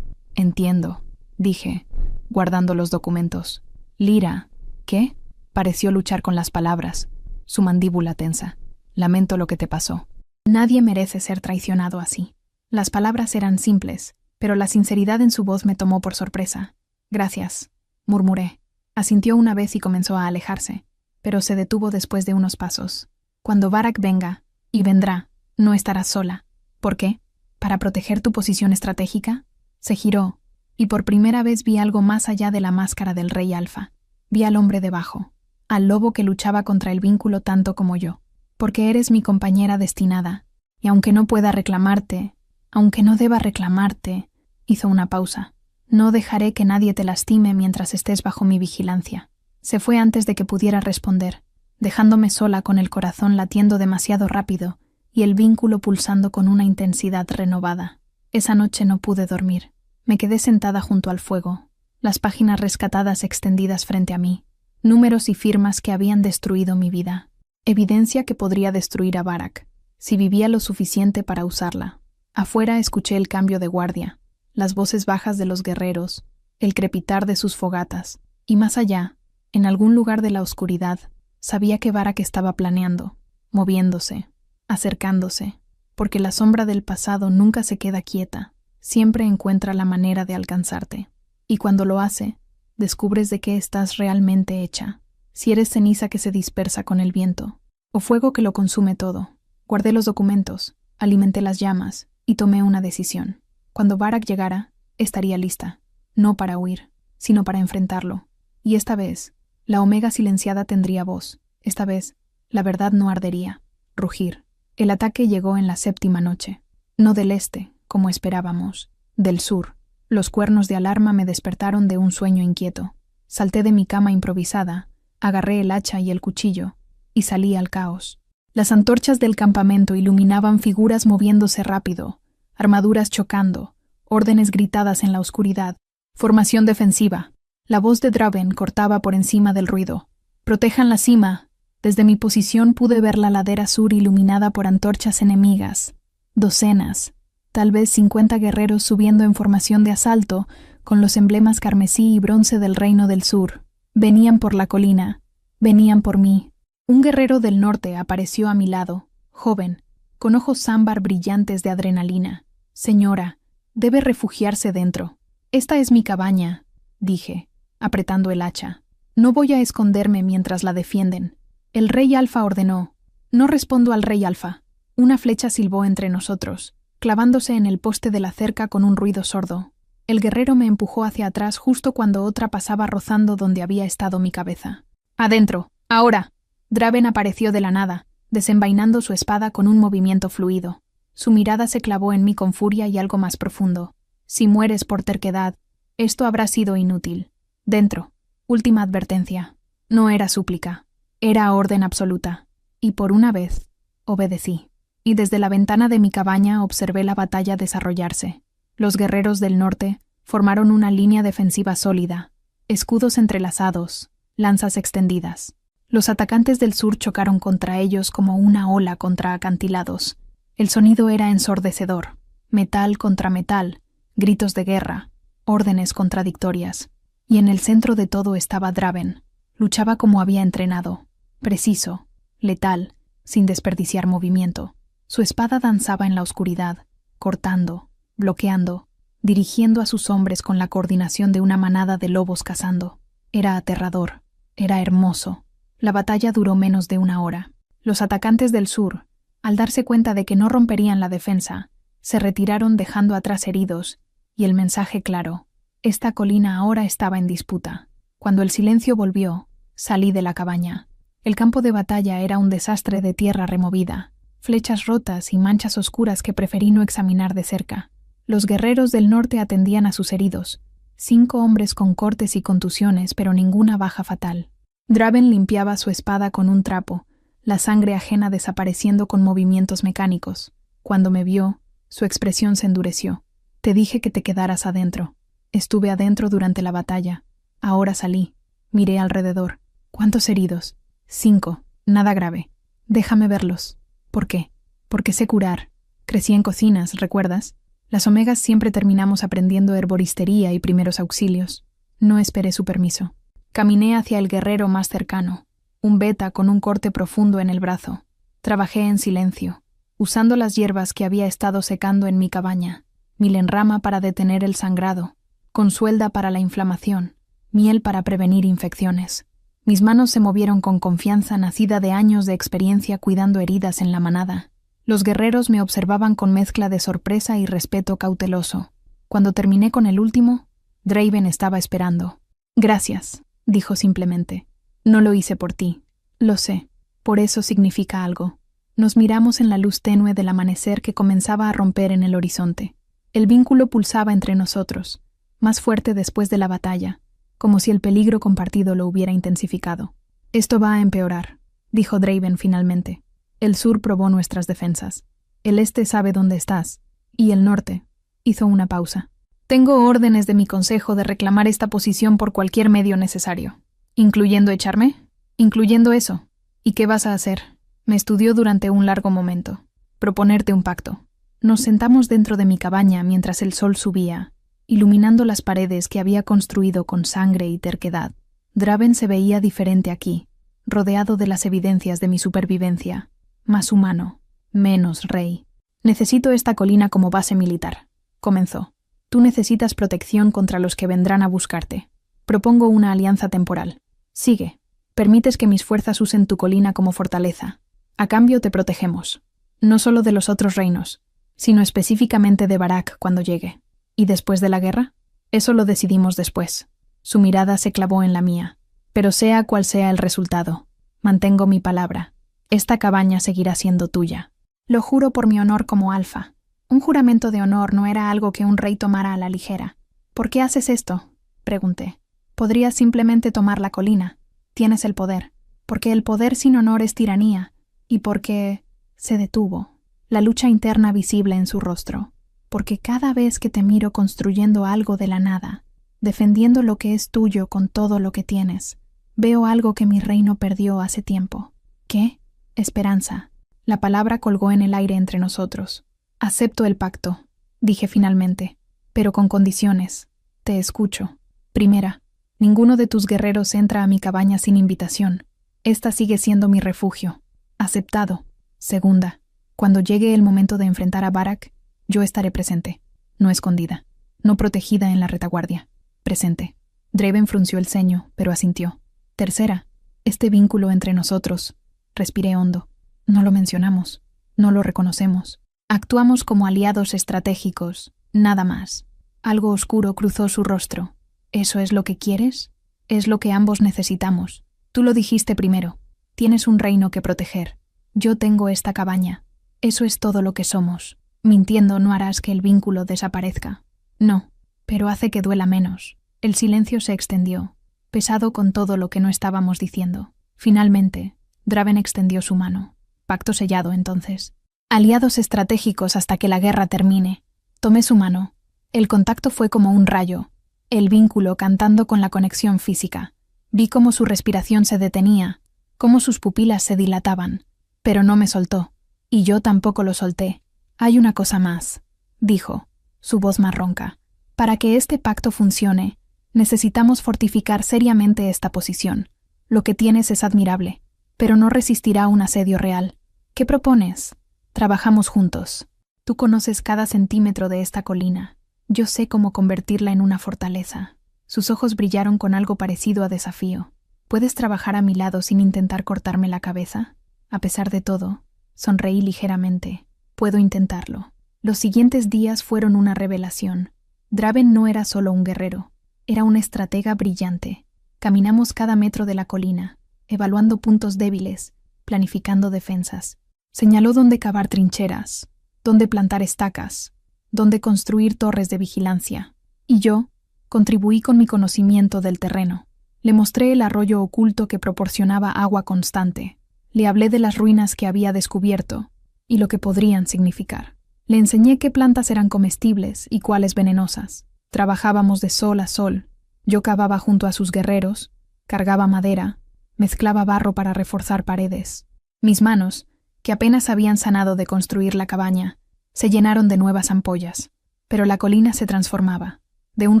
Entiendo, dije. guardando los documentos. Lyra, ¿qué? Pareció luchar con las palabras, su mandíbula tensa. Lamento lo que te pasó. Nadie merece ser traicionado así. Las palabras eran simples, pero la sinceridad en su voz me tomó por sorpresa. Gracias, murmuré. Asintió una vez y comenzó a alejarse, pero se detuvo después de unos pasos. Cuando Varag venga, y vendrá, no estarás sola. ¿Por qué? ¿Para proteger tu posición estratégica? Se giró, y por primera vez vi algo más allá de la máscara del rey Alfa. Vi al hombre debajo, al lobo que luchaba contra el vínculo tanto como yo. Porque eres mi compañera destinada, y aunque no pueda reclamarte, aunque no deba reclamarte, hizo una pausa. No dejaré que nadie te lastime mientras estés bajo mi vigilancia. Se fue antes de que pudiera responder, dejándome sola con el corazón latiendo demasiado rápido y el vínculo pulsando con una intensidad renovada. Esa noche no pude dormir. Me quedé sentada junto al fuego, las páginas rescatadas extendidas frente a mí, números y firmas que habían destruido mi vida. Evidencia que podría destruir a Varag, si vivía lo suficiente para usarla. Afuera escuché el cambio de guardia, las voces bajas de los guerreros, el crepitar de sus fogatas, y más allá, en algún lugar de la oscuridad, sabía que Varag estaba planeando, moviéndose, acercándose, porque la sombra del pasado nunca se queda quieta, siempre encuentra la manera de alcanzarte. Y cuando lo hace, descubres de qué estás realmente hecha. Si eres ceniza que se dispersa con el viento, o fuego que lo consume todo. Guardé los documentos, alimenté las llamas y tomé una decisión. Cuando Varag llegara, estaría lista, no para huir, sino para enfrentarlo. Y esta vez, la Omega silenciada tendría voz. Esta vez, la verdad no ardería. Rugir. El ataque llegó en la 7ª noche. No del este, como esperábamos. Del sur. Los cuernos de alarma me despertaron de un sueño inquieto. Salté de mi cama improvisada, agarré el hacha y el cuchillo, y salí al caos. Las antorchas del campamento iluminaban figuras moviéndose rápido, armaduras chocando, órdenes gritadas en la oscuridad, formación defensiva. La voz de Draven cortaba por encima del ruido. «Protejan la cima». Desde mi posición pude ver la ladera sur iluminada por antorchas enemigas. Docenas, tal vez 50 guerreros subiendo en formación de asalto, con los emblemas carmesí y bronce del Reino del Sur. Venían por la colina, venían por mí. Un guerrero del norte apareció a mi lado, joven, con ojos ámbar brillantes de adrenalina. «Señora, debe refugiarse dentro. Esta es mi cabaña», dije, apretando el hacha. «No voy a esconderme mientras la defienden». El rey Alfa ordenó. No respondo al rey Alfa. Una flecha silbó entre nosotros, clavándose en el poste de la cerca con un ruido sordo. El guerrero me empujó hacia atrás justo cuando otra pasaba rozando donde había estado mi cabeza. «Adentro, ahora». Draven apareció de la nada, desenvainando su espada con un movimiento fluido. Su mirada se clavó en mí con furia y algo más profundo. «Si mueres por terquedad, esto habrá sido inútil. Dentro». Última advertencia. No era súplica. Era orden absoluta. Y por una vez, obedecí. Y desde la ventana de mi cabaña observé la batalla desarrollarse. Los guerreros del norte formaron una línea defensiva sólida, escudos entrelazados, lanzas extendidas. Los atacantes del sur chocaron contra ellos como una ola contra acantilados. El sonido era ensordecedor, metal contra metal, gritos de guerra, órdenes contradictorias. Y en el centro de todo estaba Draven. Luchaba como había entrenado, preciso, letal, sin desperdiciar movimiento. Su espada danzaba en la oscuridad, cortando, bloqueando, dirigiendo a sus hombres con la coordinación de una manada de lobos cazando. Era aterrador, era hermoso. La batalla duró menos de 1 hora. Los atacantes del sur, al darse cuenta de que no romperían la defensa, se retiraron dejando atrás heridos, y el mensaje claro: esta colina ahora estaba en disputa. Cuando el silencio volvió, salí de la cabaña. El campo de batalla era un desastre de tierra removida, flechas rotas y manchas oscuras que preferí no examinar de cerca. Los guerreros del norte atendían a sus heridos, 5 hombres con cortes y contusiones, pero ninguna baja fatal. Draven limpiaba su espada con un trapo, la sangre ajena desapareciendo con movimientos mecánicos. Cuando me vio, su expresión se endureció. «Te dije que te quedaras adentro». Estuve adentro durante la batalla. Ahora salí. Miré alrededor. ¿Cuántos heridos? 5. Nada grave. Déjame verlos. ¿Por qué? Porque sé curar. Crecí en cocinas, ¿recuerdas? Las Omegas siempre terminamos aprendiendo herboristería y primeros auxilios. No esperé su permiso. Caminé hacia el guerrero más cercano, un beta con un corte profundo en el brazo. Trabajé en silencio, usando las hierbas que había estado secando en mi cabaña, milenrama para detener el sangrado, consuelda para la inflamación, miel para prevenir infecciones. Mis manos se movieron con confianza nacida de años de experiencia cuidando heridas en la manada. Los guerreros me observaban con mezcla de sorpresa y respeto cauteloso. Cuando terminé con el último, Draven estaba esperando. «Gracias», dijo simplemente. «No lo hice por ti. Lo sé. Por eso significa algo». Nos miramos en la luz tenue del amanecer que comenzaba a romper en el horizonte. El vínculo pulsaba entre nosotros, más fuerte después de la batalla, como si el peligro compartido lo hubiera intensificado. «Esto va a empeorar», dijo Draven finalmente. «El sur probó nuestras defensas. El este sabe dónde estás. Y el norte». Hizo una pausa. «Tengo órdenes de mi consejo de reclamar esta posición por cualquier medio necesario». «¿Incluyendo echarme?» «Incluyendo eso. ¿Y qué vas a hacer?» Me estudió durante un largo momento. «Proponerte un pacto». Nos sentamos dentro de mi cabaña mientras el sol subía, iluminando las paredes que había construido con sangre y terquedad. Draven se veía diferente aquí, rodeado de las evidencias de mi supervivencia. Más humano, menos rey. «Necesito esta colina como base militar», comenzó. «Tú necesitas protección contra los que vendrán a buscarte. Propongo una alianza temporal. Sigue. Permites que mis fuerzas usen tu colina como fortaleza. A cambio te protegemos. No solo de los otros reinos, sino específicamente de Barak cuando llegue. ¿Y después de la guerra? Eso lo decidimos después». Su mirada se clavó en la mía. «Pero sea cual sea el resultado, mantengo mi palabra. Esta cabaña seguirá siendo tuya». «Lo juro por mi honor como alfa». Un juramento de honor no era algo que un rey tomara a la ligera. «¿Por qué haces esto?», pregunté. «Podrías simplemente tomar la colina. Tienes el poder. Porque el poder sin honor es tiranía. Y porque…» Se detuvo, la lucha interna visible en su rostro. «Porque cada vez que te miro construyendo algo de la nada, defendiendo lo que es tuyo con todo lo que tienes, veo algo que mi reino perdió hace tiempo». «¿Qué?». «Esperanza». La palabra colgó en el aire entre nosotros. «Acepto el pacto», dije finalmente, «pero con condiciones. Te escucho. Primera, ninguno de tus guerreros entra a mi cabaña sin invitación. Esta sigue siendo mi refugio. Aceptado. Segunda, cuando llegue el momento de enfrentar a Barak, yo estaré presente. No escondida. No protegida en la retaguardia. Presente». Draven frunció el ceño, pero asintió. Tercera, este vínculo entre nosotros. Respiré hondo. No lo mencionamos. No lo reconocemos. Actuamos como aliados estratégicos, nada más. Algo oscuro cruzó su rostro. ¿Eso es lo que quieres? Es lo que ambos necesitamos. Tú lo dijiste primero. Tienes un reino que proteger. Yo tengo esta cabaña. Eso es todo lo que somos. Mintiendo no harás que el vínculo desaparezca. No, pero hace que duela menos. El silencio se extendió, pesado con todo lo que no estábamos diciendo. Finalmente, Draven extendió su mano. Pacto sellado entonces. Aliados estratégicos hasta que la guerra termine. Tomé su mano. El contacto fue como un rayo, el vínculo cantando con la conexión física. Vi cómo su respiración se detenía, cómo sus pupilas se dilataban, pero no me soltó, y yo tampoco lo solté. «Hay una cosa más», dijo, su voz más ronca. «Para que este pacto funcione, necesitamos fortificar seriamente esta posición. Lo que tienes es admirable, pero no resistirá un asedio real. ¿Qué propones? Trabajamos juntos. Tú conoces cada centímetro de esta colina. Yo sé cómo convertirla en una fortaleza». Sus ojos brillaron con algo parecido a desafío. «¿Puedes trabajar a mi lado sin intentar cortarme la cabeza?» A pesar de todo, sonreí ligeramente. «Puedo intentarlo». Los siguientes días fueron una revelación. Draven no era solo un guerrero, era un estratega brillante. Caminamos cada metro de la colina, evaluando puntos débiles, planificando defensas. Señaló dónde cavar trincheras, dónde plantar estacas, dónde construir torres de vigilancia. Y yo contribuí con mi conocimiento del terreno. Le mostré el arroyo oculto que proporcionaba agua constante. Le hablé de las ruinas que había descubierto y lo que podrían significar. Le enseñé qué plantas eran comestibles y cuáles venenosas. Trabajábamos de sol a sol. Yo cavaba junto a sus guerreros, cargaba madera, mezclaba barro para reforzar paredes. Mis manos, que apenas habían sanado de construir la cabaña, se llenaron de nuevas ampollas. Pero la colina se transformaba. De un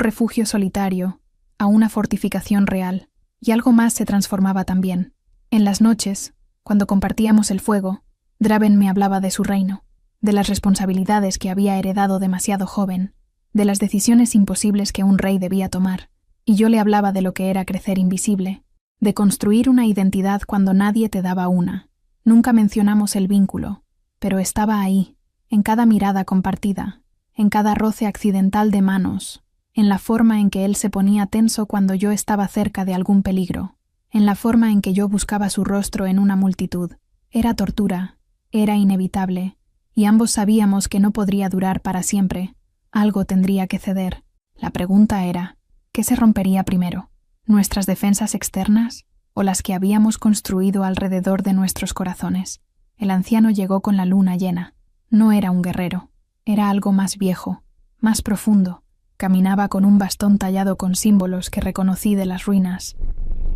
refugio solitario, a una fortificación real, y algo más se transformaba también. En las noches, cuando compartíamos el fuego, Draven me hablaba de su reino, de las responsabilidades que había heredado demasiado joven, de las decisiones imposibles que un rey debía tomar, y yo le hablaba de lo que era crecer invisible, de construir una identidad cuando nadie te daba una. Nunca mencionamos el vínculo, pero estaba ahí, en cada mirada compartida, en cada roce accidental de manos, en la forma en que él se ponía tenso cuando yo estaba cerca de algún peligro, en la forma en que yo buscaba su rostro en una multitud. Era tortura, era inevitable, y ambos sabíamos que no podría durar para siempre. Algo tendría que ceder. La pregunta era, ¿qué se rompería primero? ¿Nuestras defensas externas o las que habíamos construido alrededor de nuestros corazones? El anciano llegó con la luna llena. No era un guerrero, era algo más viejo, más profundo. Caminaba con un bastón tallado con símbolos que reconocí de las ruinas,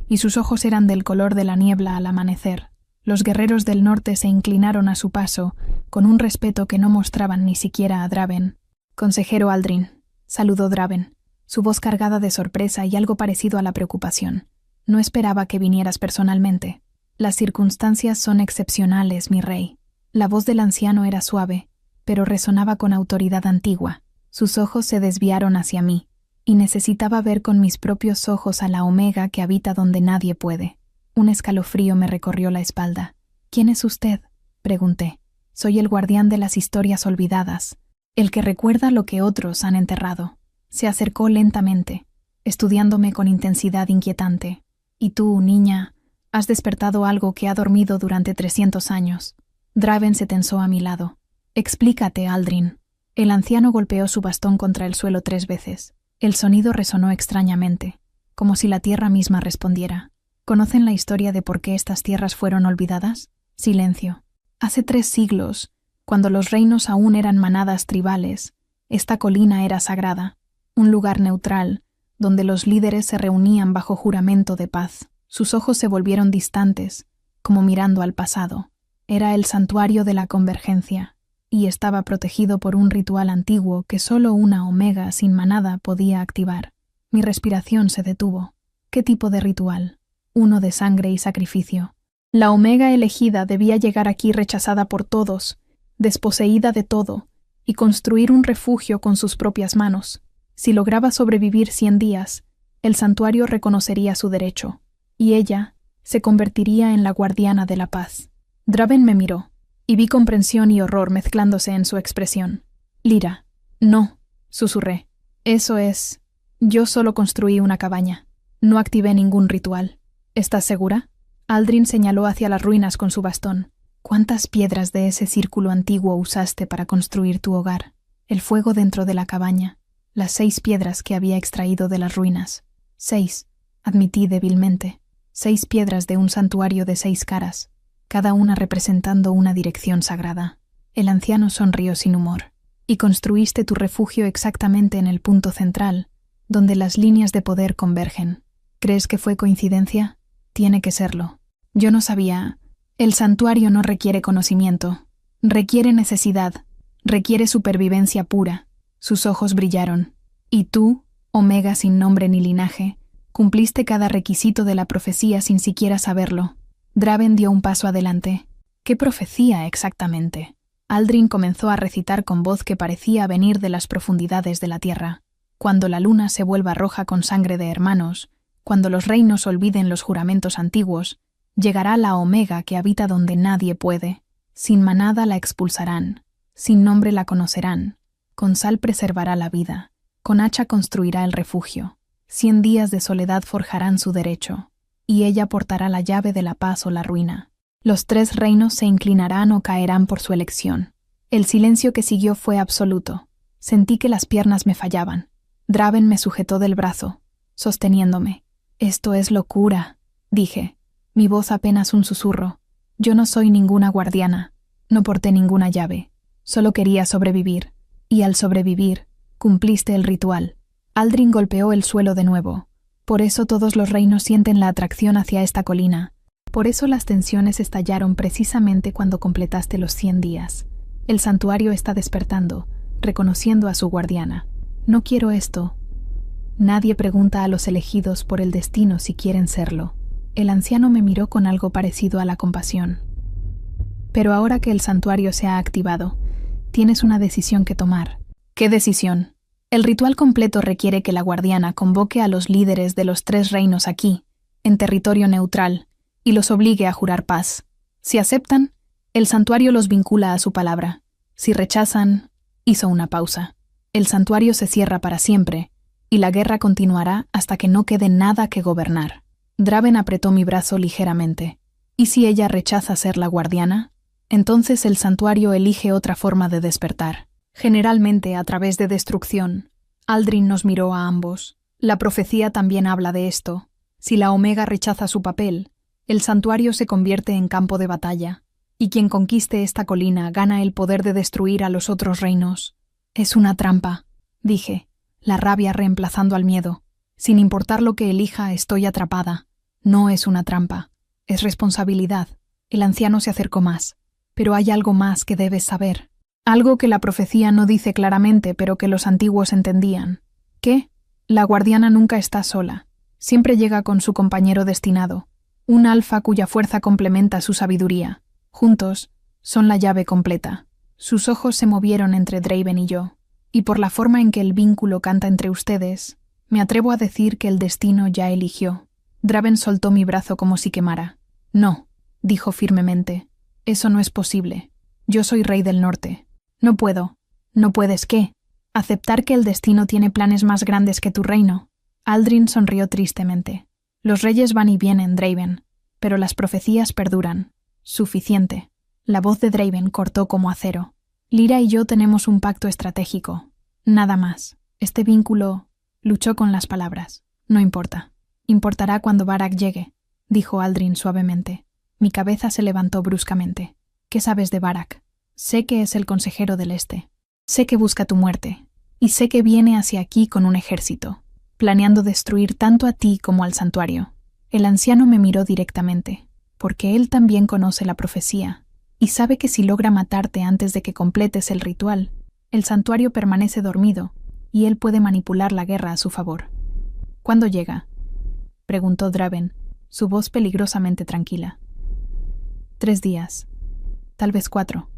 y sus ojos eran del color de la niebla al amanecer. Los guerreros del norte se inclinaron a su paso, con un respeto que no mostraban ni siquiera a Draven. «Consejero Aldrin», saludó Draven, su voz cargada de sorpresa y algo parecido a la preocupación. «No esperaba que vinieras personalmente. Las circunstancias son excepcionales, mi rey». La voz del anciano era suave, pero resonaba con autoridad antigua. Sus ojos se desviaron hacia mí, y necesitaba ver con mis propios ojos a la Omega que habita donde nadie puede. Un escalofrío me recorrió la espalda. «¿Quién es usted?», pregunté. «Soy el guardián de las historias olvidadas, el que recuerda lo que otros han enterrado». Se acercó lentamente, estudiándome con intensidad inquietante. «Y tú, niña, has despertado algo que ha dormido durante 300 años». Draven se tensó a mi lado. «Explícate, Aldrin». El anciano golpeó su bastón contra el suelo 3 veces. El sonido resonó extrañamente, como si la tierra misma respondiera. ¿Conocen la historia de por qué estas tierras fueron olvidadas? Silencio. Hace 3 siglos, cuando los reinos aún eran manadas tribales, esta colina era sagrada, un lugar neutral, donde los líderes se reunían bajo juramento de paz. Sus ojos se volvieron distantes, como mirando al pasado. Era el santuario de la convergencia, y estaba protegido por un ritual antiguo que solo una Omega sin manada podía activar. Mi respiración se detuvo. ¿Qué tipo de ritual? Uno de sangre y sacrificio. La Omega elegida debía llegar aquí rechazada por todos, desposeída de todo, y construir un refugio con sus propias manos. Si lograba sobrevivir 100 días, el santuario reconocería su derecho, y ella se convertiría en la guardiana de la paz. Draven me miró, y vi comprensión y horror mezclándose en su expresión. «Lyra, no», susurré. «Eso es. Yo solo construí una cabaña. No activé ningún ritual». «¿Estás segura?». Aldrin señaló hacia las ruinas con su bastón. «¿Cuántas piedras de ese círculo antiguo usaste para construir tu hogar?». «El fuego dentro de la cabaña. Las 6 piedras que había extraído de las ruinas». «6», admití débilmente. 6 piedras de un santuario de 6 caras, cada una representando una dirección sagrada». El anciano sonrió sin humor. «Y construiste tu refugio exactamente en el punto central, donde las líneas de poder convergen. ¿Crees que fue coincidencia? Tiene que serlo. Yo no sabía. El santuario no requiere conocimiento. Requiere necesidad. Requiere supervivencia pura». Sus ojos brillaron. «Y tú, Omega sin nombre ni linaje, cumpliste cada requisito de la profecía sin siquiera saberlo». Draven dio un paso adelante. «¿Qué profecía exactamente?». Aldrin comenzó a recitar con voz que parecía venir de las profundidades de la tierra. «Cuando la luna se vuelva roja con sangre de hermanos, cuando los reinos olviden los juramentos antiguos, llegará la Omega que habita donde nadie puede. Sin manada la expulsarán, sin nombre la conocerán, con sal preservará la vida, con hacha construirá el refugio, 100 días de soledad forjarán su derecho, y ella portará la llave de la paz o la ruina. Los 3 reinos se inclinarán o caerán por su elección». El silencio que siguió fue absoluto. Sentí que las piernas me fallaban. Draven me sujetó del brazo, sosteniéndome. «Esto es locura», dije, mi voz apenas un susurro. «Yo no soy ninguna guardiana, no porté ninguna llave, solo quería sobrevivir, y al sobrevivir, cumpliste el ritual». Aldrin golpeó el suelo de nuevo. «Por eso todos los reinos sienten la atracción hacia esta colina. Por eso las tensiones estallaron precisamente cuando completaste los 100 días. El santuario está despertando, reconociendo a su guardiana. No quiero esto. Nadie pregunta a los elegidos por el destino si quieren serlo. El anciano me miró con algo parecido a la compasión. Pero ahora que el santuario se ha activado, tienes una decisión que tomar. ¿Qué decisión? El ritual completo requiere que la guardiana convoque a los líderes de los 3 reinos aquí, en territorio neutral, y los obligue a jurar paz. Si aceptan, el santuario los vincula a su palabra. Si rechazan, hizo una pausa. El santuario se cierra para siempre, y la guerra continuará hasta que no quede nada que gobernar. Draven apretó mi brazo ligeramente. ¿Y si ella rechaza ser la guardiana? Entonces el santuario elige otra forma de despertar. Generalmente a través de destrucción. Aldrin nos miró a ambos. La profecía también habla de esto. Si la Omega rechaza su papel, el santuario se convierte en campo de batalla, y quien conquiste esta colina gana el poder de destruir a los otros reinos. Es una trampa, dije, la rabia reemplazando al miedo. Sin importar lo que elija, estoy atrapada. No es una trampa, es responsabilidad. El anciano se acercó más. Pero hay algo más que debes saber. Algo que la profecía no dice claramente, pero que los antiguos entendían. ¿Qué? La guardiana nunca está sola. Siempre llega con su compañero destinado, un alfa cuya fuerza complementa su sabiduría. Juntos, son la llave completa. Sus ojos se movieron entre Draven y yo, y por la forma en que el vínculo canta entre ustedes, me atrevo a decir que el destino ya eligió. Draven soltó mi brazo como si quemara. No, dijo firmemente. Eso no es posible. Yo soy rey del norte. No puedo. ¿No puedes qué? ¿Aceptar que el destino tiene planes más grandes que tu reino? Aldrin sonrió tristemente. Los reyes van y vienen, Draven, pero las profecías perduran. Suficiente. La voz de Draven cortó como acero. Lyra y yo tenemos un pacto estratégico. Nada más. Este vínculo luchó con las palabras. No importa. Importará cuando Barak llegue, dijo Aldrin suavemente. Mi cabeza se levantó bruscamente. ¿Qué sabes de Barak? Sé que es el consejero del Este. Sé que busca tu muerte. Y sé que viene hacia aquí con un ejército, planeando destruir tanto a ti como al santuario. El anciano me miró directamente, porque él también conoce la profecía, y sabe que si logra matarte antes de que completes el ritual, el santuario permanece dormido, y él puede manipular la guerra a su favor. ¿Cuándo llega?, preguntó Draven, su voz peligrosamente tranquila. 3 días, tal vez 4.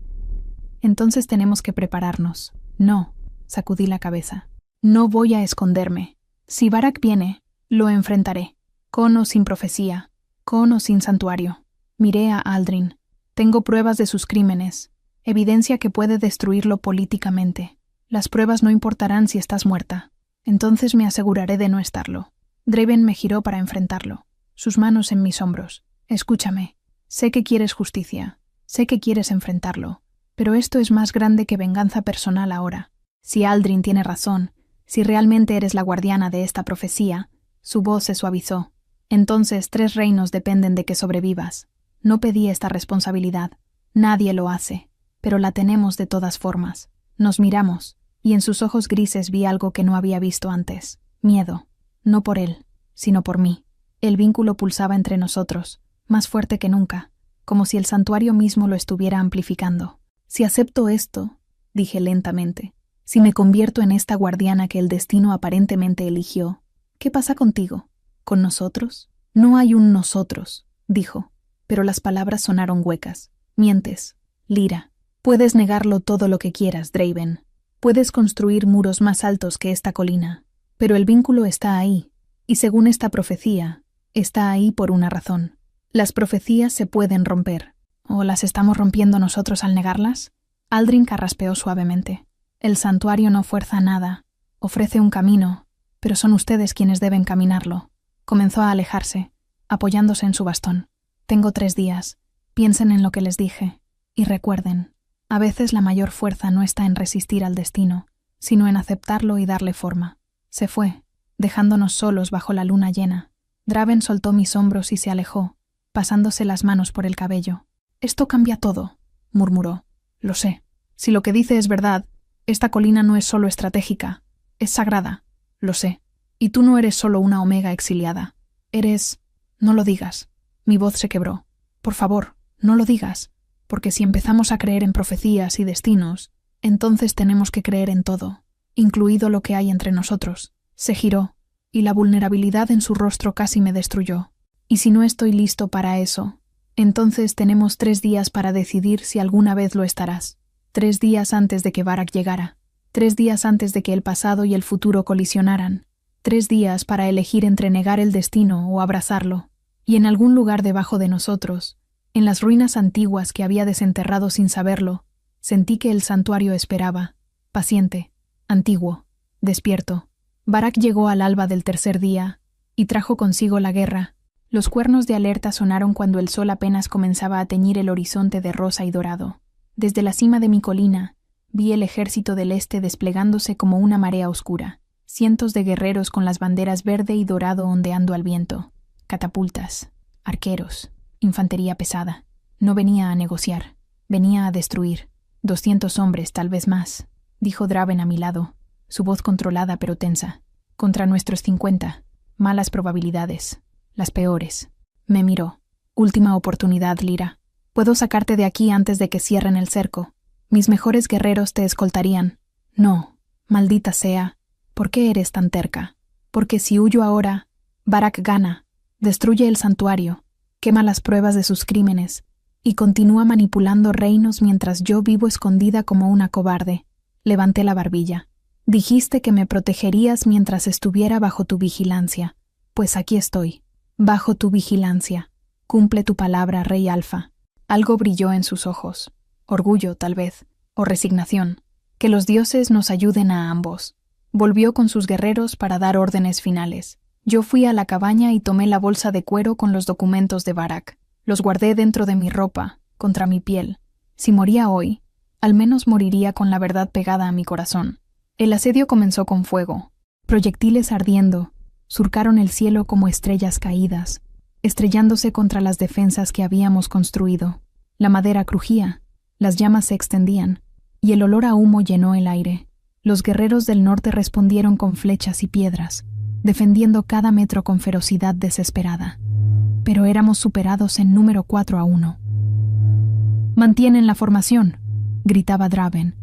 Entonces tenemos que prepararnos. No, sacudí la cabeza. No voy a esconderme. Si Barak viene, lo enfrentaré. Con o sin profecía, con o sin santuario. Miré a Aldrin. Tengo pruebas de sus crímenes, evidencia que puede destruirlo políticamente. Las pruebas no importarán si estás muerta. Entonces me aseguraré de no estarlo. Draven me giró para enfrentarlo, sus manos en mis hombros. Escúchame. Sé que quieres justicia, sé que quieres enfrentarlo, pero esto es más grande que venganza personal ahora. Si Aldrin tiene razón, si realmente eres la guardiana de esta profecía, su voz se suavizó. Entonces 3 reinos dependen de que sobrevivas. No pedí esta responsabilidad. Nadie lo hace, pero la tenemos de todas formas. Nos miramos, y en sus ojos grises vi algo que no había visto antes. Miedo. No por él, sino por mí. El vínculo pulsaba entre nosotros, más fuerte que nunca, como si el santuario mismo lo estuviera amplificando. Si acepto esto, dije lentamente, si me convierto en esta guardiana que el destino aparentemente eligió, ¿qué pasa contigo? ¿Con nosotros? No hay un nosotros, dijo, pero las palabras sonaron huecas. Mientes, Lyra. Puedes negarlo todo lo que quieras, Draven. Puedes construir muros más altos que esta colina, pero el vínculo está ahí, y según esta profecía, está ahí por una razón. Las profecías se pueden romper. ¿O las estamos rompiendo nosotros al negarlas? Aldrin carraspeó suavemente. El santuario no fuerza nada. Ofrece un camino, pero son ustedes quienes deben caminarlo. Comenzó a alejarse, apoyándose en su bastón. Tengo 3 días. Piensen en lo que les dije. Y recuerden, a veces la mayor fuerza no está en resistir al destino, sino en aceptarlo y darle forma. Se fue, dejándonos solos bajo la luna llena. Draven soltó mis hombros y se alejó, pasándose las manos por el cabello. «Esto cambia todo», murmuró. «Lo sé. Si lo que dice es verdad, esta colina no es solo estratégica, es sagrada. Lo sé. Y tú no eres solo una Omega exiliada. Eres... No lo digas». Mi voz se quebró. «Por favor, no lo digas, porque si empezamos a creer en profecías y destinos, entonces tenemos que creer en todo, incluido lo que hay entre nosotros». Se giró, y la vulnerabilidad en su rostro casi me destruyó. ¿Y si no estoy listo para eso? Entonces tenemos 3 días para decidir si alguna vez lo estarás. 3 días antes de que Barak llegara. 3 días antes de que el pasado y el futuro colisionaran. 3 días para elegir entre negar el destino o abrazarlo. Y en algún lugar debajo de nosotros, en las ruinas antiguas que había desenterrado sin saberlo, sentí que el santuario esperaba, paciente, antiguo, despierto. Barak llegó al alba del 3er día y trajo consigo la guerra. Los cuernos de alerta sonaron cuando el sol apenas comenzaba a teñir el horizonte de rosa y dorado. Desde la cima de mi colina, vi el ejército del este desplegándose como una marea oscura. Cientos de guerreros con las banderas verde y dorado ondeando al viento. Catapultas, arqueros, infantería pesada. No venía a negociar, venía a destruir. 200 hombres, tal vez más, dijo Draven a mi lado, su voz controlada pero tensa. Contra nuestros 50, malas probabilidades. Las peores. Me miró. Última oportunidad, Lyra. Puedo sacarte de aquí antes de que cierren el cerco. Mis mejores guerreros te escoltarían. No, maldita sea. ¿Por qué eres tan terca? Porque si huyo ahora, Barak gana, destruye el santuario, quema las pruebas de sus crímenes y continúa manipulando reinos mientras yo vivo escondida como una cobarde. Levanté la barbilla. Dijiste que me protegerías mientras estuviera bajo tu vigilancia. Pues aquí estoy. Bajo tu vigilancia. Cumple tu palabra, Rey Alfa. Algo brilló en sus ojos. Orgullo, tal vez, o resignación. Que los dioses nos ayuden a ambos. Volvió con sus guerreros para dar órdenes finales. Yo fui a la cabaña y tomé la bolsa de cuero con los documentos de Barak. Los guardé dentro de mi ropa, contra mi piel. Si moría hoy, al menos moriría con la verdad pegada a mi corazón. El asedio comenzó con fuego. Proyectiles ardiendo surcaron el cielo como estrellas caídas, estrellándose contra las defensas que habíamos construido. La madera crujía, las llamas se extendían, y el olor a humo llenó el aire. Los guerreros del norte respondieron con flechas y piedras, defendiendo cada metro con ferocidad desesperada. Pero éramos superados en número 4-1. «¡Mantienen la formación!», gritaba Draven,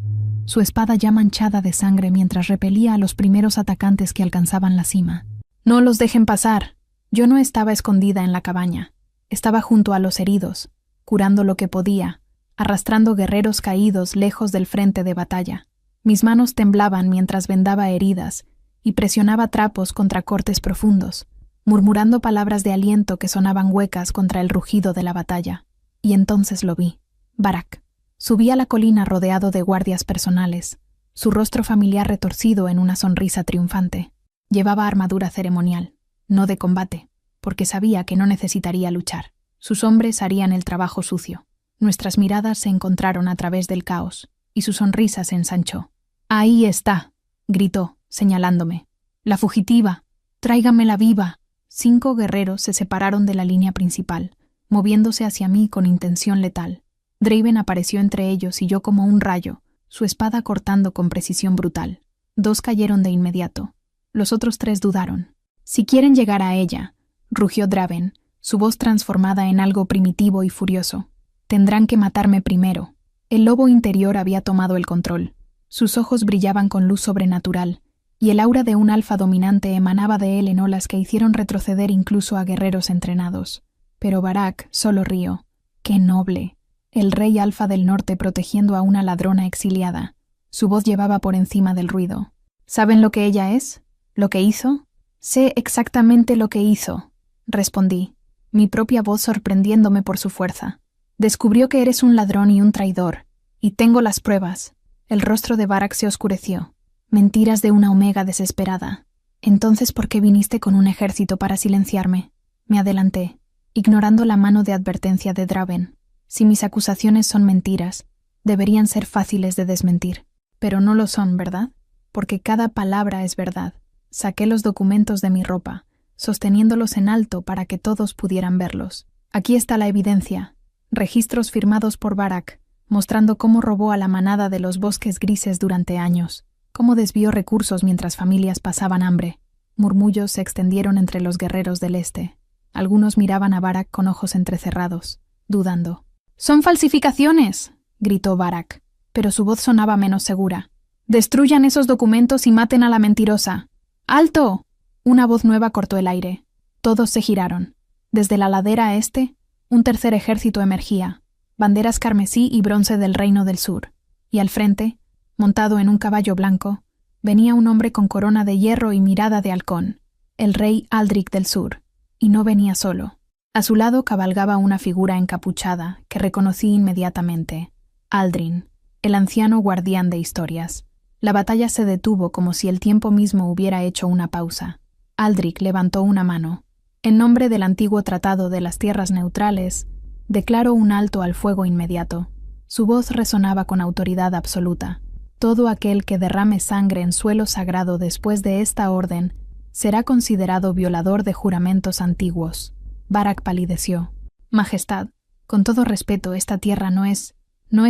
su espada ya manchada de sangre mientras repelía a los primeros atacantes que alcanzaban la cima. «¡No los dejen pasar!». Yo no estaba escondida en la cabaña. Estaba junto a los heridos, curando lo que podía, arrastrando guerreros caídos lejos del frente de batalla. Mis manos temblaban mientras vendaba heridas y presionaba trapos contra cortes profundos, murmurando palabras de aliento que sonaban huecas contra el rugido de la batalla. Y entonces lo vi. Barak. Subí a la colina rodeado de guardias personales, su rostro familiar retorcido en una sonrisa triunfante. Llevaba armadura ceremonial, no de combate, porque sabía que no necesitaría luchar. Sus hombres harían el trabajo sucio. Nuestras miradas se encontraron a través del caos, y su sonrisa se ensanchó. «Ahí está», gritó, señalándome. «La fugitiva. Tráigamela viva». 5 guerreros se separaron de la línea principal, moviéndose hacia mí con intención letal. Draven apareció entre ellos y yo como un rayo, su espada cortando con precisión brutal. 2 cayeron de inmediato. Los otros 3 dudaron. «Si quieren llegar a ella», rugió Draven, su voz transformada en algo primitivo y furioso, «tendrán que matarme primero». El lobo interior había tomado el control. Sus ojos brillaban con luz sobrenatural, y el aura de un alfa dominante emanaba de él en olas que hicieron retroceder incluso a guerreros entrenados. Pero Barak solo rió. ¡Qué noble! El rey alfa del norte protegiendo a una ladrona exiliada. Su voz llevaba por encima del ruido. ¿Saben lo que ella es? ¿Lo que hizo? «Sé exactamente lo que hizo», respondí, mi propia voz sorprendiéndome por su fuerza. «Descubrió que eres un ladrón y un traidor, y tengo las pruebas». El rostro de Barak se oscureció. «Mentiras de una Omega desesperada. Entonces, ¿por qué viniste con un ejército para silenciarme?». Me adelanté, ignorando la mano de advertencia de Draven. Si mis acusaciones son mentiras, deberían ser fáciles de desmentir. Pero no lo son, ¿verdad? Porque cada palabra es verdad. Saqué los documentos de mi ropa, sosteniéndolos en alto para que todos pudieran verlos. Aquí está la evidencia. Registros firmados por Barak, mostrando cómo robó a la manada de los bosques grises durante años, cómo desvió recursos mientras familias pasaban hambre. Murmullos se extendieron entre los guerreros del este. Algunos miraban a Barak con ojos entrecerrados, dudando. «¡Son falsificaciones!», gritó Barak, pero su voz sonaba menos segura. «Destruyan esos documentos y maten a la mentirosa». «¡Alto!». Una voz nueva cortó el aire. Todos se giraron. Desde la ladera este, un tercer ejército emergía, banderas carmesí y bronce del Reino del Sur. Y al frente, montado en un caballo blanco, venía un hombre con corona de hierro y mirada de halcón, el rey Aldric del Sur. Y no venía solo. A su lado cabalgaba una figura encapuchada que reconocí inmediatamente. Aldrin, el anciano guardián de historias. La batalla se detuvo como si el tiempo mismo hubiera hecho una pausa. Aldric levantó una mano. En nombre del antiguo Tratado de las Tierras Neutrales, declaró un alto al fuego inmediato. Su voz resonaba con autoridad absoluta. Todo aquel que derrame sangre en suelo sagrado después de esta orden será considerado violador de juramentos antiguos. Barack palideció. Majestad, con todo respeto, ¿esta tierra no es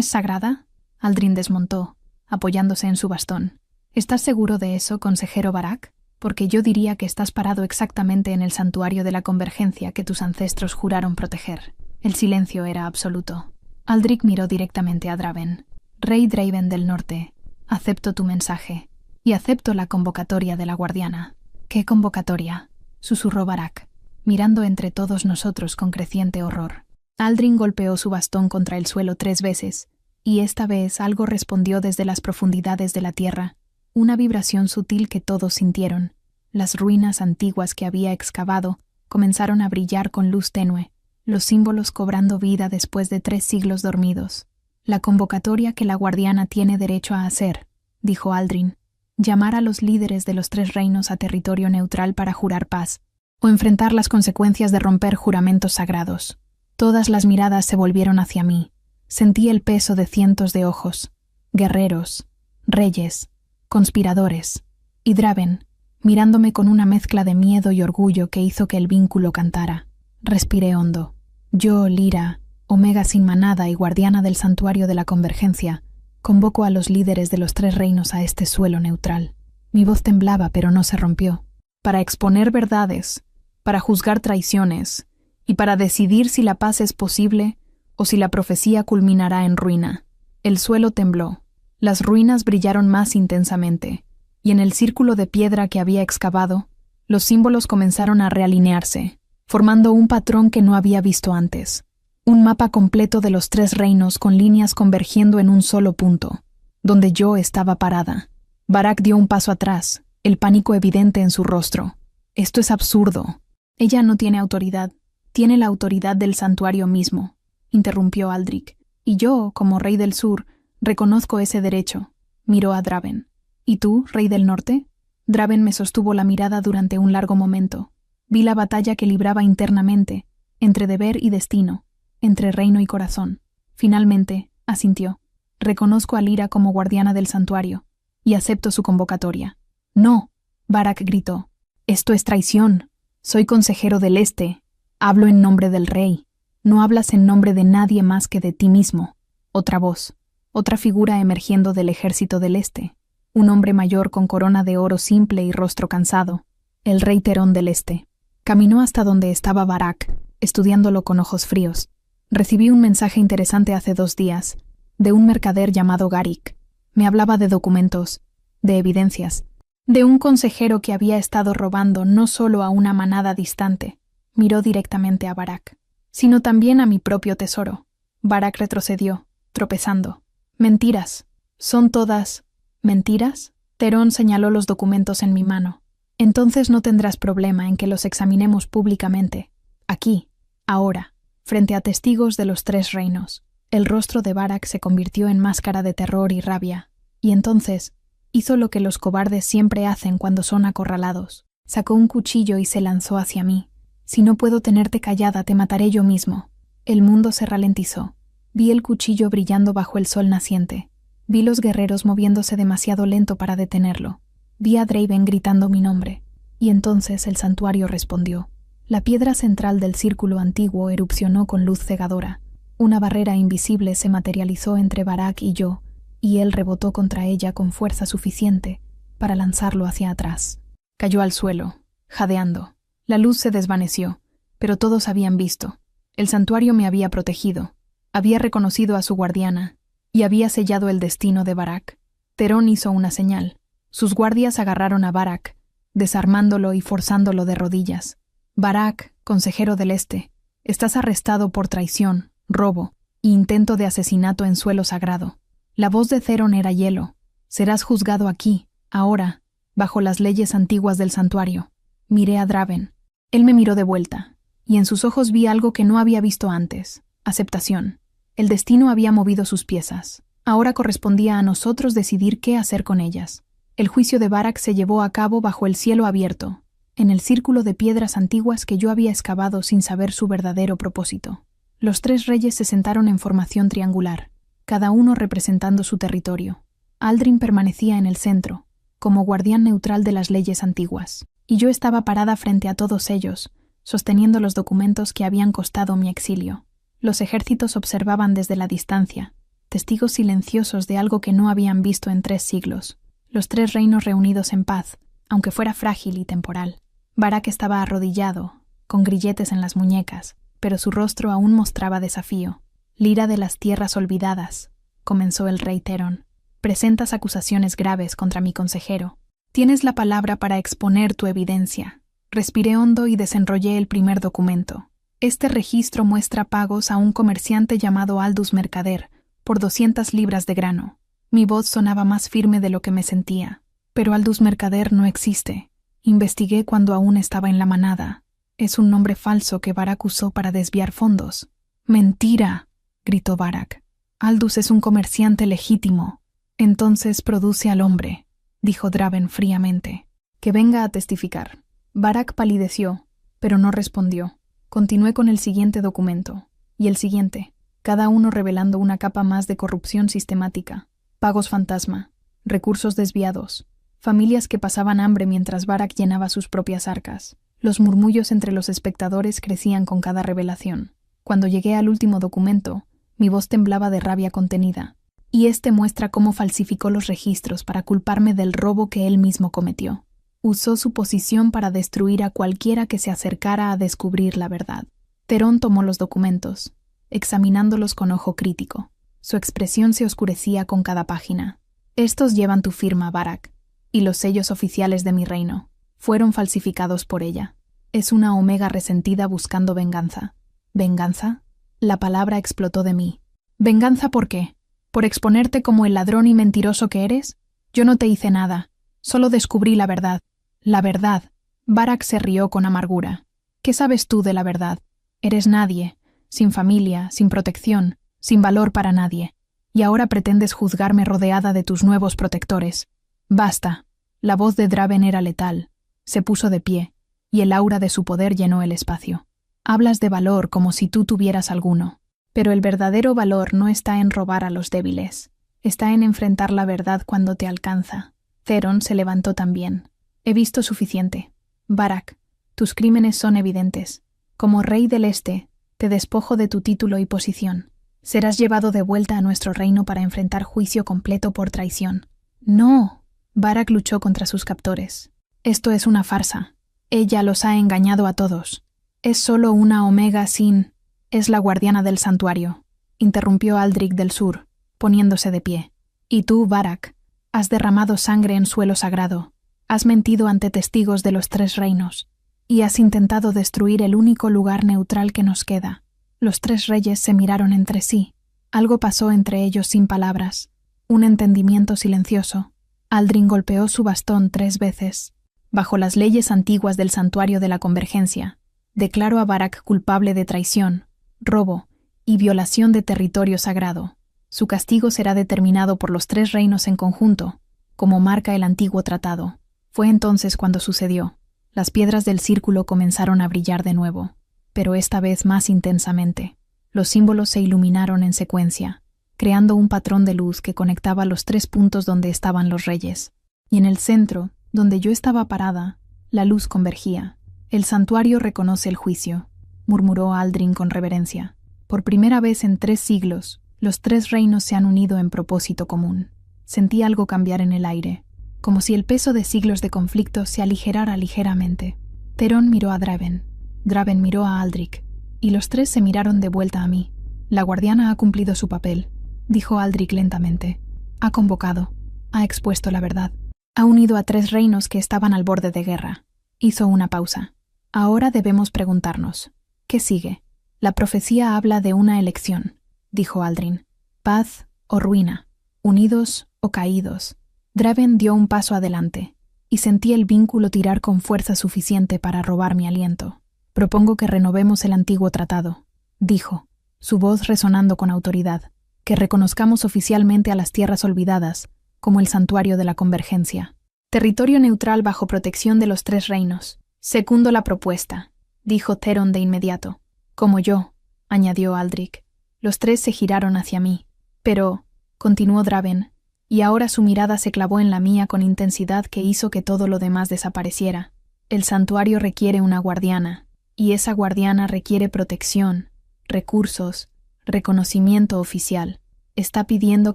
sagrada? Aldrin desmontó, apoyándose en su bastón. ¿Estás seguro de eso, consejero Barack? Porque yo diría que estás parado exactamente en el santuario de la convergencia que tus ancestros juraron proteger. El silencio era absoluto. Aldric miró directamente a Draven. Rey Draven del Norte, acepto tu mensaje, y acepto la convocatoria de la guardiana. ¿Qué convocatoria?, susurró Barack, mirando entre todos nosotros con creciente horror. Aldrin golpeó su bastón contra el suelo 3 veces, y esta vez algo respondió desde las profundidades de la tierra, una vibración sutil que todos sintieron. Las ruinas antiguas que había excavado comenzaron a brillar con luz tenue, los símbolos cobrando vida después de 3 siglos dormidos. La convocatoria que la guardiana tiene derecho a hacer, dijo Aldrin, llamar a los líderes de los 3 reinos a territorio neutral para jurar paz, o enfrentar las consecuencias de romper juramentos sagrados. Todas las miradas se volvieron hacia mí. Sentí el peso de cientos de ojos, guerreros, reyes, conspiradores, y Draven, mirándome con una mezcla de miedo y orgullo que hizo que el vínculo cantara. Respiré hondo. Yo, Lyra, Omega sin manada y guardiana del santuario de la convergencia, convoco a los líderes de los 3 reinos a este suelo neutral. Mi voz temblaba, pero no se rompió. Para exponer verdades, para juzgar traiciones, y para decidir si la paz es posible o si la profecía culminará en ruina. El suelo tembló. Las ruinas brillaron más intensamente, y en el círculo de piedra que había excavado, los símbolos comenzaron a realinearse, formando un patrón que no había visto antes. Un mapa completo de los 3 reinos con líneas convergiendo en un solo punto, donde yo estaba parada. Barack dio un paso atrás, el pánico evidente en su rostro. Esto es absurdo. Ella no tiene autoridad. Tiene la autoridad del santuario mismo, interrumpió Aldric. Y yo, como rey del sur, reconozco ese derecho. Miró a Draven. ¿Y tú, rey del norte? Draven me sostuvo la mirada durante un largo momento. Vi la batalla que libraba internamente, entre deber y destino, entre reino y corazón. Finalmente, asintió. Reconozco a Lyra como guardiana del santuario, y acepto su convocatoria. ¡No!, Barack gritó. Esto es traición. Soy consejero del Este. Hablo en nombre del rey. No hablas en nombre de nadie más que de ti mismo. Otra voz. Otra figura emergiendo del ejército del Este. Un hombre mayor con corona de oro simple y rostro cansado. El rey Terón del Este. Caminó hasta donde estaba Barack, estudiándolo con ojos fríos. Recibí un mensaje interesante hace 2 días, de un mercader llamado Garrick. Me hablaba de documentos, de evidencias, de un consejero que había estado robando no solo a una manada distante, miró directamente a Barack, sino también a mi propio tesoro. Barack retrocedió, tropezando. Mentiras. ¿Son todas mentiras? Terón señaló los documentos en mi mano. Entonces no tendrás problema en que los examinemos públicamente, aquí, ahora, frente a testigos de los 3 reinos. El rostro de Barack se convirtió en máscara de terror y rabia, y entonces hizo lo que los cobardes siempre hacen cuando son acorralados. Sacó un cuchillo y se lanzó hacia mí. Si no puedo tenerte callada, te mataré yo mismo. El mundo se ralentizó. Vi el cuchillo brillando bajo el sol naciente. Vi los guerreros moviéndose demasiado lento para detenerlo. Vi a Draven gritando mi nombre. Y entonces el santuario respondió. La piedra central del círculo antiguo erupcionó con luz cegadora. Una barrera invisible se materializó entre Barack y yo, y él rebotó contra ella con fuerza suficiente para lanzarlo hacia atrás. Cayó al suelo, jadeando. La luz se desvaneció, pero todos habían visto. El santuario me había protegido, había reconocido a su guardiana, y había sellado el destino de Barack. Terón hizo una señal. Sus guardias agarraron a Barack, desarmándolo y forzándolo de rodillas. Barak, consejero del Este, estás arrestado por traición, robo e intento de asesinato en suelo sagrado. La voz de Theron era hielo. Serás juzgado aquí, ahora, bajo las leyes antiguas del santuario. Miré a Draven. Él me miró de vuelta, y en sus ojos vi algo que no había visto antes: aceptación. El destino había movido sus piezas. Ahora correspondía a nosotros decidir qué hacer con ellas. El juicio de Barak se llevó a cabo bajo el cielo abierto, en el círculo de piedras antiguas que yo había excavado sin saber su verdadero propósito. Los 3 reyes se sentaron en formación triangular, cada uno representando su territorio. Aldrin permanecía en el centro, como guardián neutral de las leyes antiguas, y yo estaba parada frente a todos ellos, sosteniendo los documentos que habían costado mi exilio. Los ejércitos observaban desde la distancia, testigos silenciosos de algo que no habían visto en 3 siglos. Los 3 reinos reunidos en paz, aunque fuera frágil y temporal. Barak estaba arrodillado, con grilletes en las muñecas, pero su rostro aún mostraba desafío. «Lira de las tierras olvidadas», comenzó el rey Theron. «Presentas acusaciones graves contra mi consejero. Tienes la palabra para exponer tu evidencia». Respiré hondo y desenrollé el primer documento. Este registro muestra pagos a un comerciante llamado Aldous Mercader por 200 libras de grano. Mi voz sonaba más firme de lo que me sentía. Pero Aldous Mercader no existe. Investigué cuando aún estaba en la manada. Es un nombre falso que Barak usó para desviar fondos. «¡Mentira!», gritó Barak. «Aldous es un comerciante legítimo». «Entonces produce al hombre», dijo Draven fríamente. «Que venga a testificar». Barak palideció, pero no respondió. Continué con el siguiente documento, y el siguiente, cada uno revelando una capa más de corrupción sistemática, pagos fantasma, recursos desviados, familias que pasaban hambre mientras Barak llenaba sus propias arcas. Los murmullos entre los espectadores crecían con cada revelación. Cuando llegué al último documento, mi voz temblaba de rabia contenida, y este muestra cómo falsificó los registros para culparme del robo que él mismo cometió. Usó su posición para destruir a cualquiera que se acercara a descubrir la verdad. Theron tomó los documentos, examinándolos con ojo crítico. Su expresión se oscurecía con cada página. «Estos llevan tu firma, Barak, y los sellos oficiales de mi reino. Fueron falsificados por ella. Es una omega resentida buscando venganza». «¿Venganza?». La palabra explotó de mí. «¿Venganza por qué? ¿Por exponerte como el ladrón y mentiroso que eres? Yo no te hice nada. Solo descubrí la verdad». «La verdad». Barak se rió con amargura. «¿Qué sabes tú de la verdad? Eres nadie, sin familia, sin protección, sin valor para nadie. Y ahora pretendes juzgarme rodeada de tus nuevos protectores. Basta». La voz de Draven era letal. Se puso de pie, y el aura de su poder llenó el espacio. «Hablas de valor como si tú tuvieras alguno. Pero el verdadero valor no está en robar a los débiles. Está en enfrentar la verdad cuando te alcanza». Theron se levantó también. «He visto suficiente. Barak, tus crímenes son evidentes. Como rey del Este, te despojo de tu título y posición. Serás llevado de vuelta a nuestro reino para enfrentar juicio completo por traición». «No». Barak luchó contra sus captores. «Esto es una farsa. Ella los ha engañado a todos. Es solo una omega sin... Es la guardiana del santuario», interrumpió Aldrich del Sur, poniéndose de pie. «Y tú, Barak, has derramado sangre en suelo sagrado. Has mentido ante testigos de los 3 reinos, y has intentado destruir el único lugar neutral que nos queda». Los 3 reyes se miraron entre sí. Algo pasó entre ellos sin palabras. Un entendimiento silencioso. Aldrin golpeó su bastón 3 veces. «Bajo las leyes antiguas del santuario de la Convergencia, declaro a Barak culpable de traición, robo y violación de territorio sagrado. Su castigo será determinado por los 3 reinos en conjunto, como marca el antiguo tratado». Fue entonces cuando sucedió. Las piedras del círculo comenzaron a brillar de nuevo, pero esta vez más intensamente. Los símbolos se iluminaron en secuencia, creando un patrón de luz que conectaba los 3 puntos donde estaban los reyes. Y en el centro, donde yo estaba parada, la luz convergía. «El santuario reconoce el juicio», murmuró Aldrin con reverencia. «Por primera vez en 3 siglos, los 3 reinos se han unido en propósito común». Sentí algo cambiar en el aire, como si el peso de siglos de conflicto se aligerara ligeramente. Theron miró a Draven. Draven miró a Aldrich, y los 3 se miraron de vuelta a mí. «La guardiana ha cumplido su papel», dijo Aldrich lentamente. «Ha convocado, ha expuesto la verdad». Ha unido a 3 reinos que estaban al borde de guerra. Hizo una pausa. Ahora debemos preguntarnos, ¿qué sigue? La profecía habla de una elección, dijo Aldrin. Paz o ruina, unidos o caídos. Draven dio un paso adelante, y sentí el vínculo tirar con fuerza suficiente para robar mi aliento. Propongo que renovemos el antiguo tratado, dijo, su voz resonando con autoridad, que reconozcamos oficialmente a las tierras olvidadas como el santuario de la convergencia. Territorio neutral bajo protección de los 3 reinos. Secundo la propuesta, dijo Theron de inmediato. Como yo, añadió Aldrich. Los 3 se giraron hacia mí. Pero, continuó Draven, y ahora su mirada se clavó en la mía con intensidad que hizo que todo lo demás desapareciera. El santuario requiere una guardiana, y esa guardiana requiere protección, recursos, reconocimiento oficial. Está pidiendo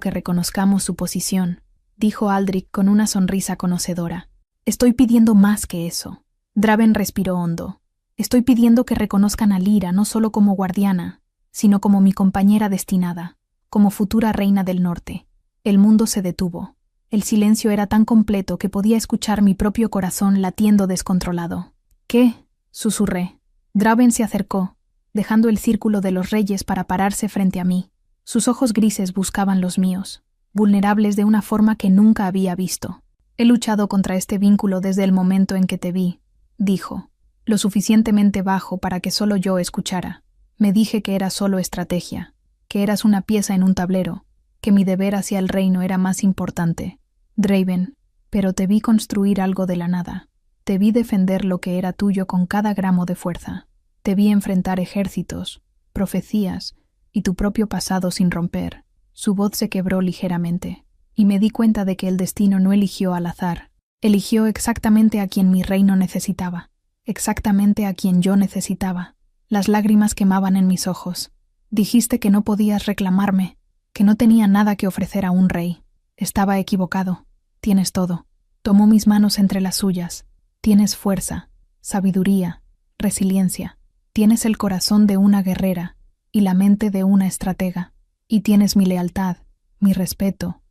que reconozcamos su posición, dijo Aldrich con una sonrisa conocedora. Estoy pidiendo más que eso. Draven respiró hondo. Estoy pidiendo que reconozcan a Lyra no solo como guardiana, sino como mi compañera destinada, como futura reina del norte. El mundo se detuvo. El silencio era tan completo que podía escuchar mi propio corazón latiendo descontrolado. ¿Qué? Susurré. Draven se acercó, dejando el círculo de los reyes para pararse frente a mí. Sus ojos grises buscaban los míos, vulnerables de una forma que nunca había visto. He luchado contra este vínculo desde el momento en que te vi, dijo, lo suficientemente bajo para que solo yo escuchara. Me dije que era solo estrategia, que eras una pieza en un tablero, que mi deber hacia el reino era más importante. Draven, pero te vi construir algo de la nada. Te vi defender lo que era tuyo con cada gramo de fuerza. Te vi enfrentar ejércitos, profecías y tu propio pasado sin romper. Su voz se quebró ligeramente, y me di cuenta de que el destino no eligió al azar. Eligió exactamente a quien mi reino necesitaba, exactamente a quien yo necesitaba. Las lágrimas quemaban en mis ojos. Dijiste que no podías reclamarme, que no tenía nada que ofrecer a un rey. Estaba equivocado. Tienes todo. Tomó mis manos entre las suyas. Tienes fuerza, sabiduría, resiliencia. Tienes el corazón de una guerrera y la mente de una estratega. Y tienes mi lealtad, mi respeto,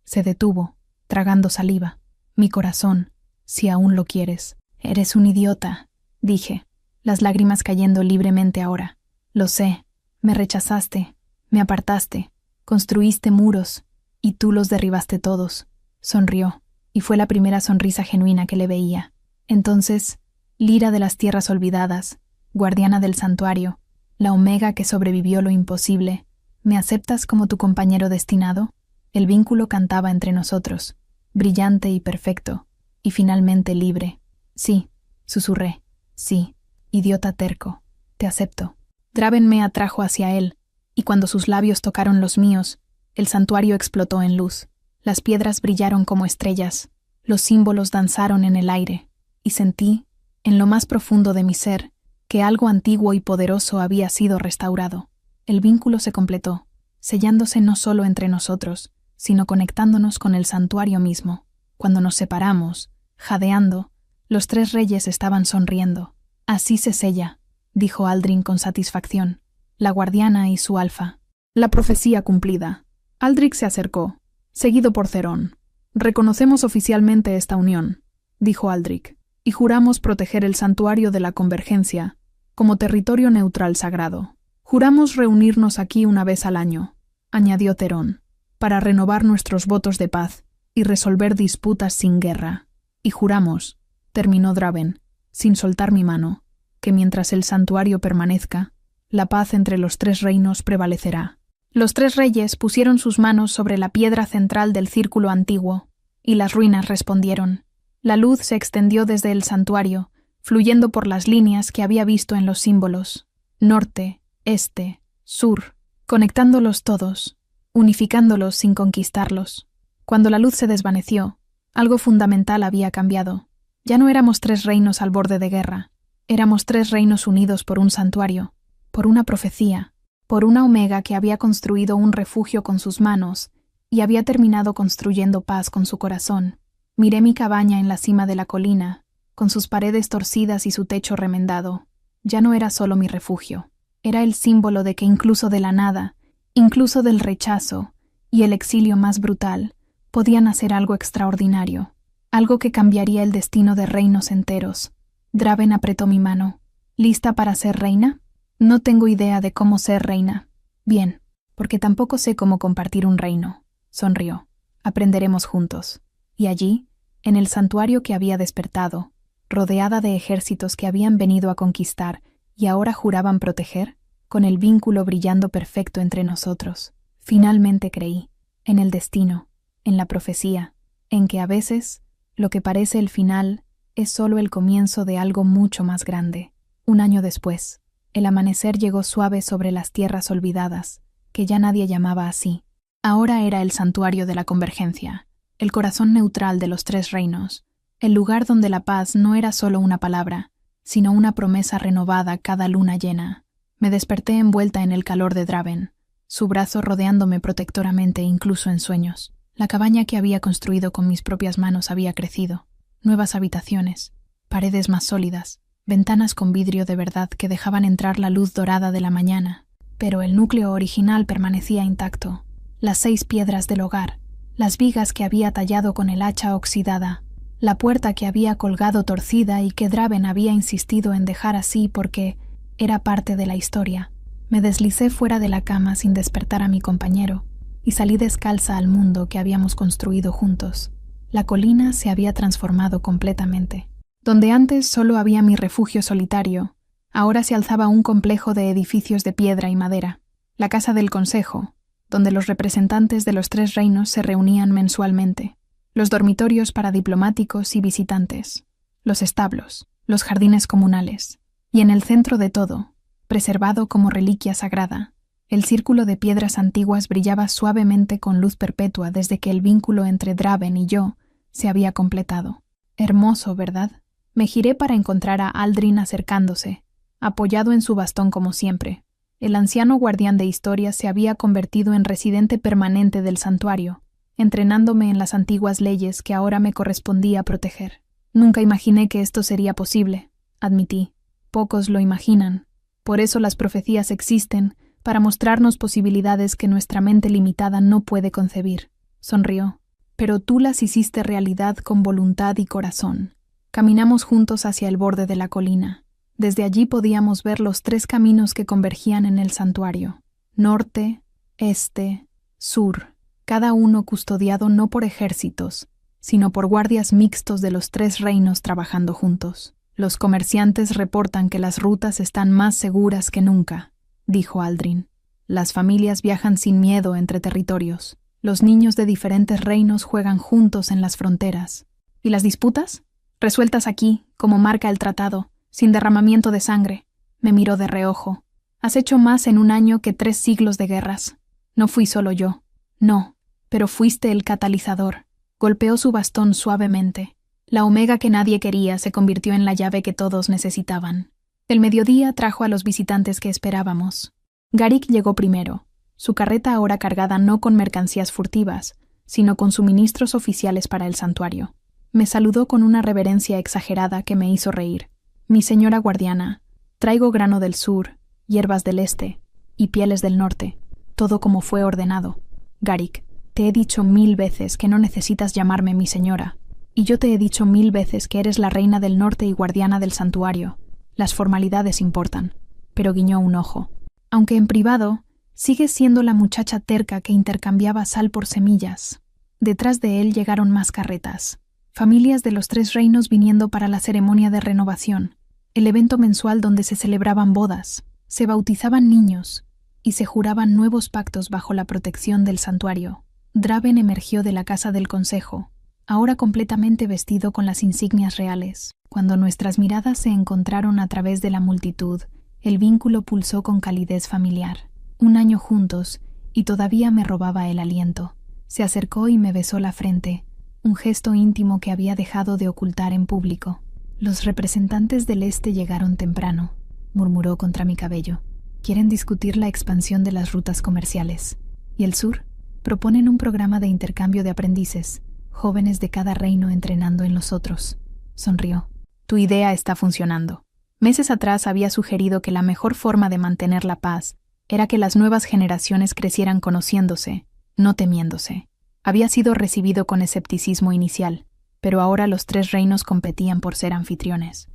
Se detuvo, tragando saliva. Mi corazón, si aún lo quieres. Eres un idiota, dije, las lágrimas cayendo libremente ahora. Lo sé, me rechazaste, me apartaste, construiste muros, y tú los derribaste todos. Sonrió, y fue la primera sonrisa genuina que le veía. Entonces, Lyra de las tierras olvidadas, guardiana del santuario, la Omega que sobrevivió lo imposible, ¿me aceptas como tu compañero destinado? El vínculo cantaba entre nosotros, brillante y perfecto, y finalmente libre. Sí, susurré. Sí, idiota terco, te acepto. Draven me atrajo hacia él, y cuando sus labios tocaron los míos, el santuario explotó en luz. Las piedras brillaron como estrellas, los símbolos danzaron en el aire, y sentí, en lo más profundo de mi ser, que algo antiguo y poderoso había sido restaurado. El vínculo se completó, sellándose no solo entre nosotros, sino conectándonos con el santuario mismo. Cuando nos separamos, jadeando, los 3 reyes estaban sonriendo. Así se sella, dijo Aldrin con satisfacción, la guardiana y su alfa. La profecía cumplida. Aldrich se acercó, seguido por Theron. Reconocemos oficialmente esta unión, dijo Aldrich, y juramos proteger el santuario de la convergencia como territorio neutral sagrado. Juramos reunirnos aquí una vez al año, añadió Theron, para renovar nuestros votos de paz y resolver disputas sin guerra. Y juramos, terminó Draven, sin soltar mi mano, que mientras el santuario permanezca, la paz entre los 3 reinos prevalecerá. Los 3 reyes pusieron sus manos sobre la piedra central del círculo antiguo, y las ruinas respondieron. La luz se extendió desde el santuario, fluyendo por las líneas que había visto en los símbolos, norte, este, sur, conectándolos todos, unificándolos sin conquistarlos. Cuando la luz se desvaneció, algo fundamental había cambiado. Ya no éramos 3 reinos al borde de guerra, éramos 3 reinos unidos por un santuario, por una profecía, por una Omega que había construido un refugio con sus manos y había terminado construyendo paz con su corazón. Miré mi cabaña en la cima de la colina, con sus paredes torcidas y su techo remendado. Ya no era solo mi refugio, era el símbolo de que incluso de la nada, incluso del rechazo y el exilio más brutal, Podían hacer algo extraordinario, algo que cambiaría el destino de reinos enteros. Draven apretó mi mano. ¿Lista para ser reina? No tengo idea de cómo ser reina. Bien, porque tampoco sé cómo compartir un reino. Sonrió. Aprenderemos juntos. Y allí, en el santuario que había despertado, rodeada de ejércitos que habían venido a conquistar y ahora juraban proteger, con el vínculo brillando perfecto entre nosotros, finalmente creí, en el destino, en la profecía, en que a veces, lo que parece el final, es solo el comienzo de algo mucho más grande. Un año después, el amanecer llegó suave sobre las tierras olvidadas, que ya nadie llamaba así. Ahora era el santuario de la convergencia, el corazón neutral de los tres reinos, el lugar donde la paz no era solo una palabra, sino una promesa renovada cada luna llena. Me desperté envuelta en el calor de Draven, su brazo rodeándome protectoramente incluso en sueños. La cabaña que había construido con mis propias manos había crecido. Nuevas habitaciones, paredes más sólidas, ventanas con vidrio de verdad que dejaban entrar la luz dorada de la mañana. Pero el núcleo original permanecía intacto. Las 6 piedras del hogar, las vigas que había tallado con el hacha oxidada, la puerta que había colgado torcida y que Draven había insistido en dejar así porque era parte de la historia. Me deslicé fuera de la cama sin despertar a mi compañero y salí descalza al mundo que habíamos construido juntos. La colina se había transformado completamente. Donde antes solo había mi refugio solitario, ahora se alzaba un complejo de edificios de piedra y madera. La casa del consejo, donde los representantes de los 3 reinos se reunían mensualmente, los dormitorios para diplomáticos y visitantes, los establos, los jardines comunales, y en el centro de todo, preservado como reliquia sagrada, el círculo de piedras antiguas brillaba suavemente con luz perpetua desde que el vínculo entre Draven y yo se había completado. Hermoso, ¿verdad? Me giré para encontrar a Aldrin acercándose, apoyado en su bastón como siempre. El anciano guardián de historias se había convertido en residente permanente del santuario, entrenándome en las antiguas leyes que ahora me correspondía proteger. Nunca imaginé que esto sería posible, admití. Pocos lo imaginan. Por eso las profecías existen, para mostrarnos posibilidades que nuestra mente limitada no puede concebir. Sonrió. Pero tú las hiciste realidad con voluntad y corazón. Caminamos juntos hacia el borde de la colina. Desde allí podíamos ver los 3 caminos que convergían en el santuario: norte, este, sur, cada uno custodiado no por ejércitos, sino por guardias mixtos de los 3 reinos trabajando juntos. Los comerciantes reportan que las rutas están más seguras que nunca, dijo Aldrin. Las familias viajan sin miedo entre territorios. Los niños de diferentes reinos juegan juntos en las fronteras. ¿Y las disputas? Resueltas aquí, como marca el tratado, sin derramamiento de sangre. Me miró de reojo. Has hecho más en un año que 3 siglos de guerras. No fui solo yo. No, pero fuiste el catalizador. Golpeó su bastón suavemente. La omega que nadie quería se convirtió en la llave que todos necesitaban. El mediodía trajo a los visitantes que esperábamos. Garik llegó primero, su carreta ahora cargada no con mercancías furtivas, sino con suministros oficiales para el santuario. Me saludó con una reverencia exagerada que me hizo reír. Mi señora guardiana, traigo grano del sur, hierbas del este y pieles del norte, todo como fue ordenado. Garik, te he dicho 1000 veces que no necesitas llamarme mi señora, y yo te he dicho 1000 veces que eres la reina del norte y guardiana del santuario. Las formalidades importan, pero guiñó un ojo. Aunque en privado, sigues siendo la muchacha terca que intercambiaba sal por semillas. Detrás de él llegaron más carretas. Familias de los 3 reinos viniendo para la ceremonia de renovación, el evento mensual donde se celebraban bodas, se bautizaban niños y se juraban nuevos pactos bajo la protección del santuario. Draven emergió de la casa del consejo, ahora completamente vestido con las insignias reales. Cuando nuestras miradas se encontraron a través de la multitud, el vínculo pulsó con calidez familiar. 1 año juntos, y todavía me robaba el aliento. Se acercó y me besó la frente, un gesto íntimo que había dejado de ocultar en público. Los representantes del este llegaron temprano, murmuró contra mi cabello. Quieren discutir la expansión de las rutas comerciales. ¿Y el sur? Proponen un programa de intercambio de aprendices, jóvenes de cada reino entrenando en los otros. Sonrió. Tu idea está funcionando. Meses atrás había sugerido que la mejor forma de mantener la paz era que las nuevas generaciones crecieran conociéndose, no temiéndose. Había sido recibido con escepticismo inicial, pero ahora los 3 reinos competían por ser anfitriones.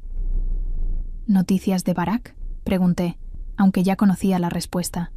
¿Noticias de Barak?, pregunté, aunque ya conocía la respuesta.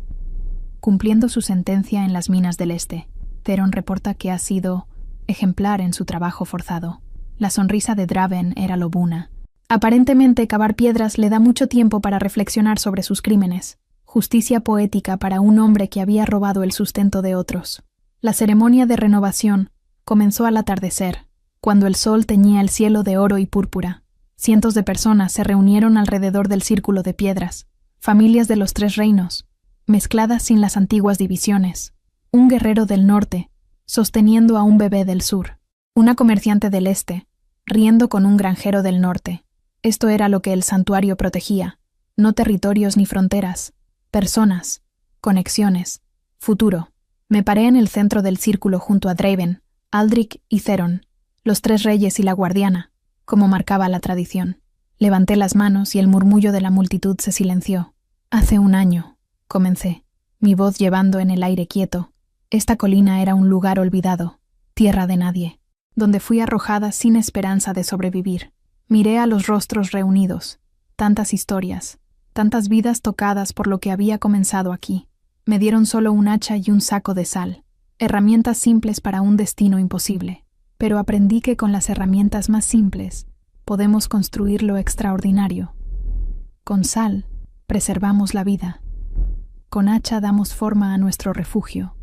Cumpliendo su sentencia en las minas del Este, Theron reporta que ha sido ejemplar en su trabajo forzado. La sonrisa de Draven era lobuna. Aparentemente, cavar piedras le da mucho tiempo para reflexionar sobre sus crímenes. Justicia poética para un hombre que había robado el sustento de otros. La ceremonia de renovación comenzó al atardecer, cuando el sol teñía el cielo de oro y púrpura. Cientos de personas se reunieron alrededor del círculo de piedras, familias de los 3 reinos, mezcladas sin las antiguas divisiones. Un guerrero del norte, sosteniendo a un bebé del sur. Una comerciante del este, riendo con un granjero del norte. Esto era lo que el santuario protegía, no territorios ni fronteras, personas, conexiones, futuro. Me paré en el centro del círculo junto a Draven, Aldrich y Theron, los 3 reyes y la guardiana, como marcaba la tradición. Levanté las manos y el murmullo de la multitud se silenció. Hace 1 año, comencé, mi voz llevando en el aire quieto. Esta colina era un lugar olvidado, tierra de nadie, donde fui arrojada sin esperanza de sobrevivir. Miré a los rostros reunidos, tantas historias, tantas vidas tocadas por lo que había comenzado aquí. Me dieron solo un hacha y un saco de sal, herramientas simples para un destino imposible. Pero aprendí que con las herramientas más simples podemos construir lo extraordinario. Con sal preservamos la vida. Con hacha damos forma a nuestro refugio.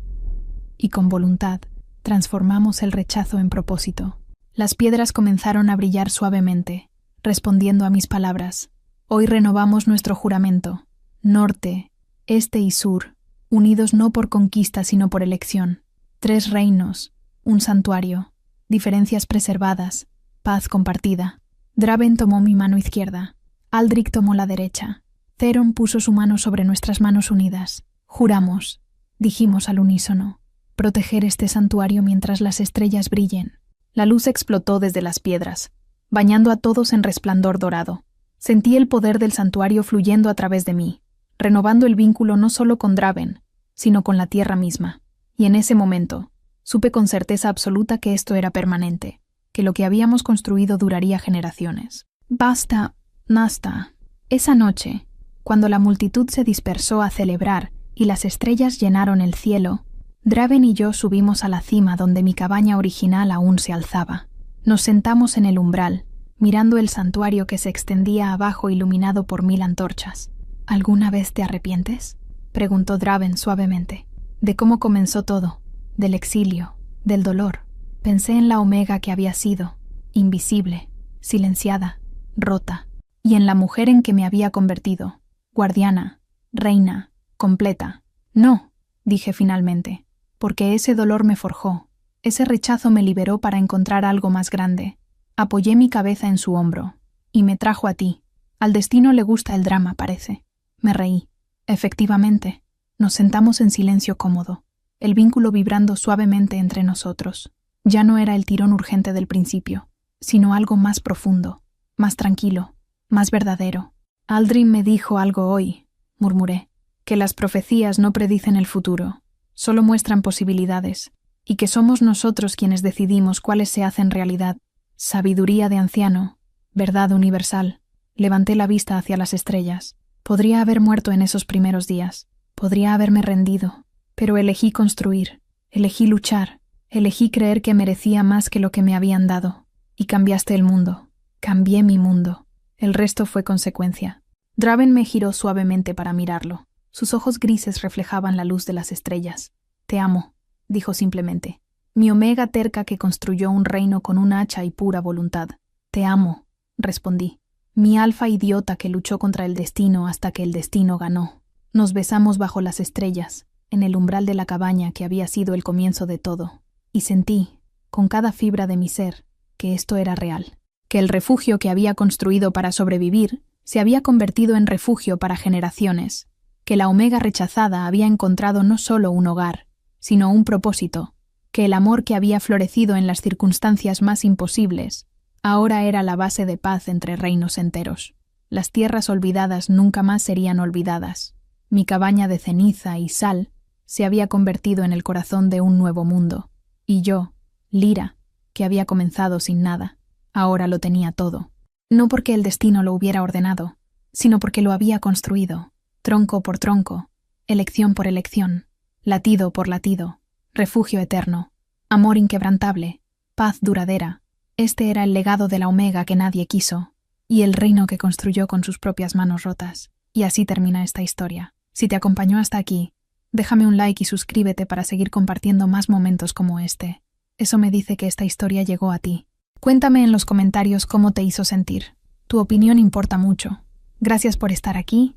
Y con voluntad transformamos el rechazo en propósito. Las piedras comenzaron a brillar suavemente, respondiendo a mis palabras. Hoy renovamos nuestro juramento. Norte, este y sur, unidos no por conquista sino por elección. 3 reinos, un santuario, diferencias preservadas, paz compartida. Draven tomó mi mano izquierda. Aldrich tomó la derecha. Theron puso su mano sobre nuestras manos unidas. Juramos, dijimos al unísono, proteger este santuario mientras las estrellas brillen. La luz explotó desde las piedras, bañando a todos en resplandor dorado. Sentí el poder del santuario fluyendo a través de mí, renovando el vínculo no solo con Draven, sino con la tierra misma. Y en ese momento, supe con certeza absoluta que esto era permanente, que lo que habíamos construido duraría generaciones. Basta, Nasta. Esa noche, cuando la multitud se dispersó a celebrar y las estrellas llenaron el cielo, Draven y yo subimos a la cima donde mi cabaña original aún se alzaba. Nos sentamos en el umbral, mirando el santuario que se extendía abajo iluminado por 1000 antorchas. ¿Alguna vez te arrepientes?, preguntó Draven suavemente. De cómo comenzó todo, del exilio, del dolor. Pensé en la Omega que había sido, invisible, silenciada, rota, y en la mujer en que me había convertido, guardiana, reina, completa. No, dije finalmente, porque ese dolor me forjó, ese rechazo me liberó para encontrar algo más grande. Apoyé mi cabeza en su hombro, y me trajo a ti. Al destino le gusta el drama, parece. Me reí. Efectivamente, nos sentamos en silencio cómodo, el vínculo vibrando suavemente entre nosotros. Ya no era el tirón urgente del principio, sino algo más profundo, más tranquilo, más verdadero. Aldrich me dijo algo hoy, murmuré, que las profecías no predicen el futuro, solo muestran posibilidades, y que somos nosotros quienes decidimos cuáles se hacen realidad. Sabiduría de anciano, verdad universal. Levanté la vista hacia las estrellas. Podría haber muerto en esos primeros días, podría haberme rendido, pero elegí construir, elegí luchar, elegí creer que merecía más que lo que me habían dado. Y cambiaste el mundo, cambié mi mundo. El resto fue consecuencia. Draven me giró suavemente para mirarlo. Sus ojos grises reflejaban la luz de las estrellas. Te amo, dijo simplemente. Mi Omega terca que construyó un reino con un hacha y pura voluntad. Te amo, respondí. Mi alfa idiota que luchó contra el destino hasta que el destino ganó. Nos besamos bajo las estrellas, en el umbral de la cabaña que había sido el comienzo de todo. Y sentí, con cada fibra de mi ser, que esto era real. Que el refugio que había construido para sobrevivir se había convertido en refugio para generaciones. Que la Omega rechazada había encontrado no solo un hogar, sino un propósito. Que el amor que había florecido en las circunstancias más imposibles ahora era la base de paz entre reinos enteros. Las tierras olvidadas nunca más serían olvidadas. Mi cabaña de ceniza y sal se había convertido en el corazón de un nuevo mundo, Y yo, Lyra, que había comenzado sin nada, ahora lo tenía todo. No porque el destino lo hubiera ordenado, sino porque lo había construido, tronco por tronco, elección por elección, latido por latido, refugio eterno, amor inquebrantable, paz duradera. Este era el legado de la Omega que nadie quiso, y el reino que construyó con sus propias manos rotas. Y así termina esta historia. Si te acompañó hasta aquí, déjame un like y suscríbete para seguir compartiendo más momentos como este. Eso me dice que esta historia llegó a ti. Cuéntame en los comentarios cómo te hizo sentir. Tu opinión importa mucho. Gracias por estar aquí.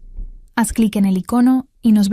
Haz clic en el icono y nos vemos.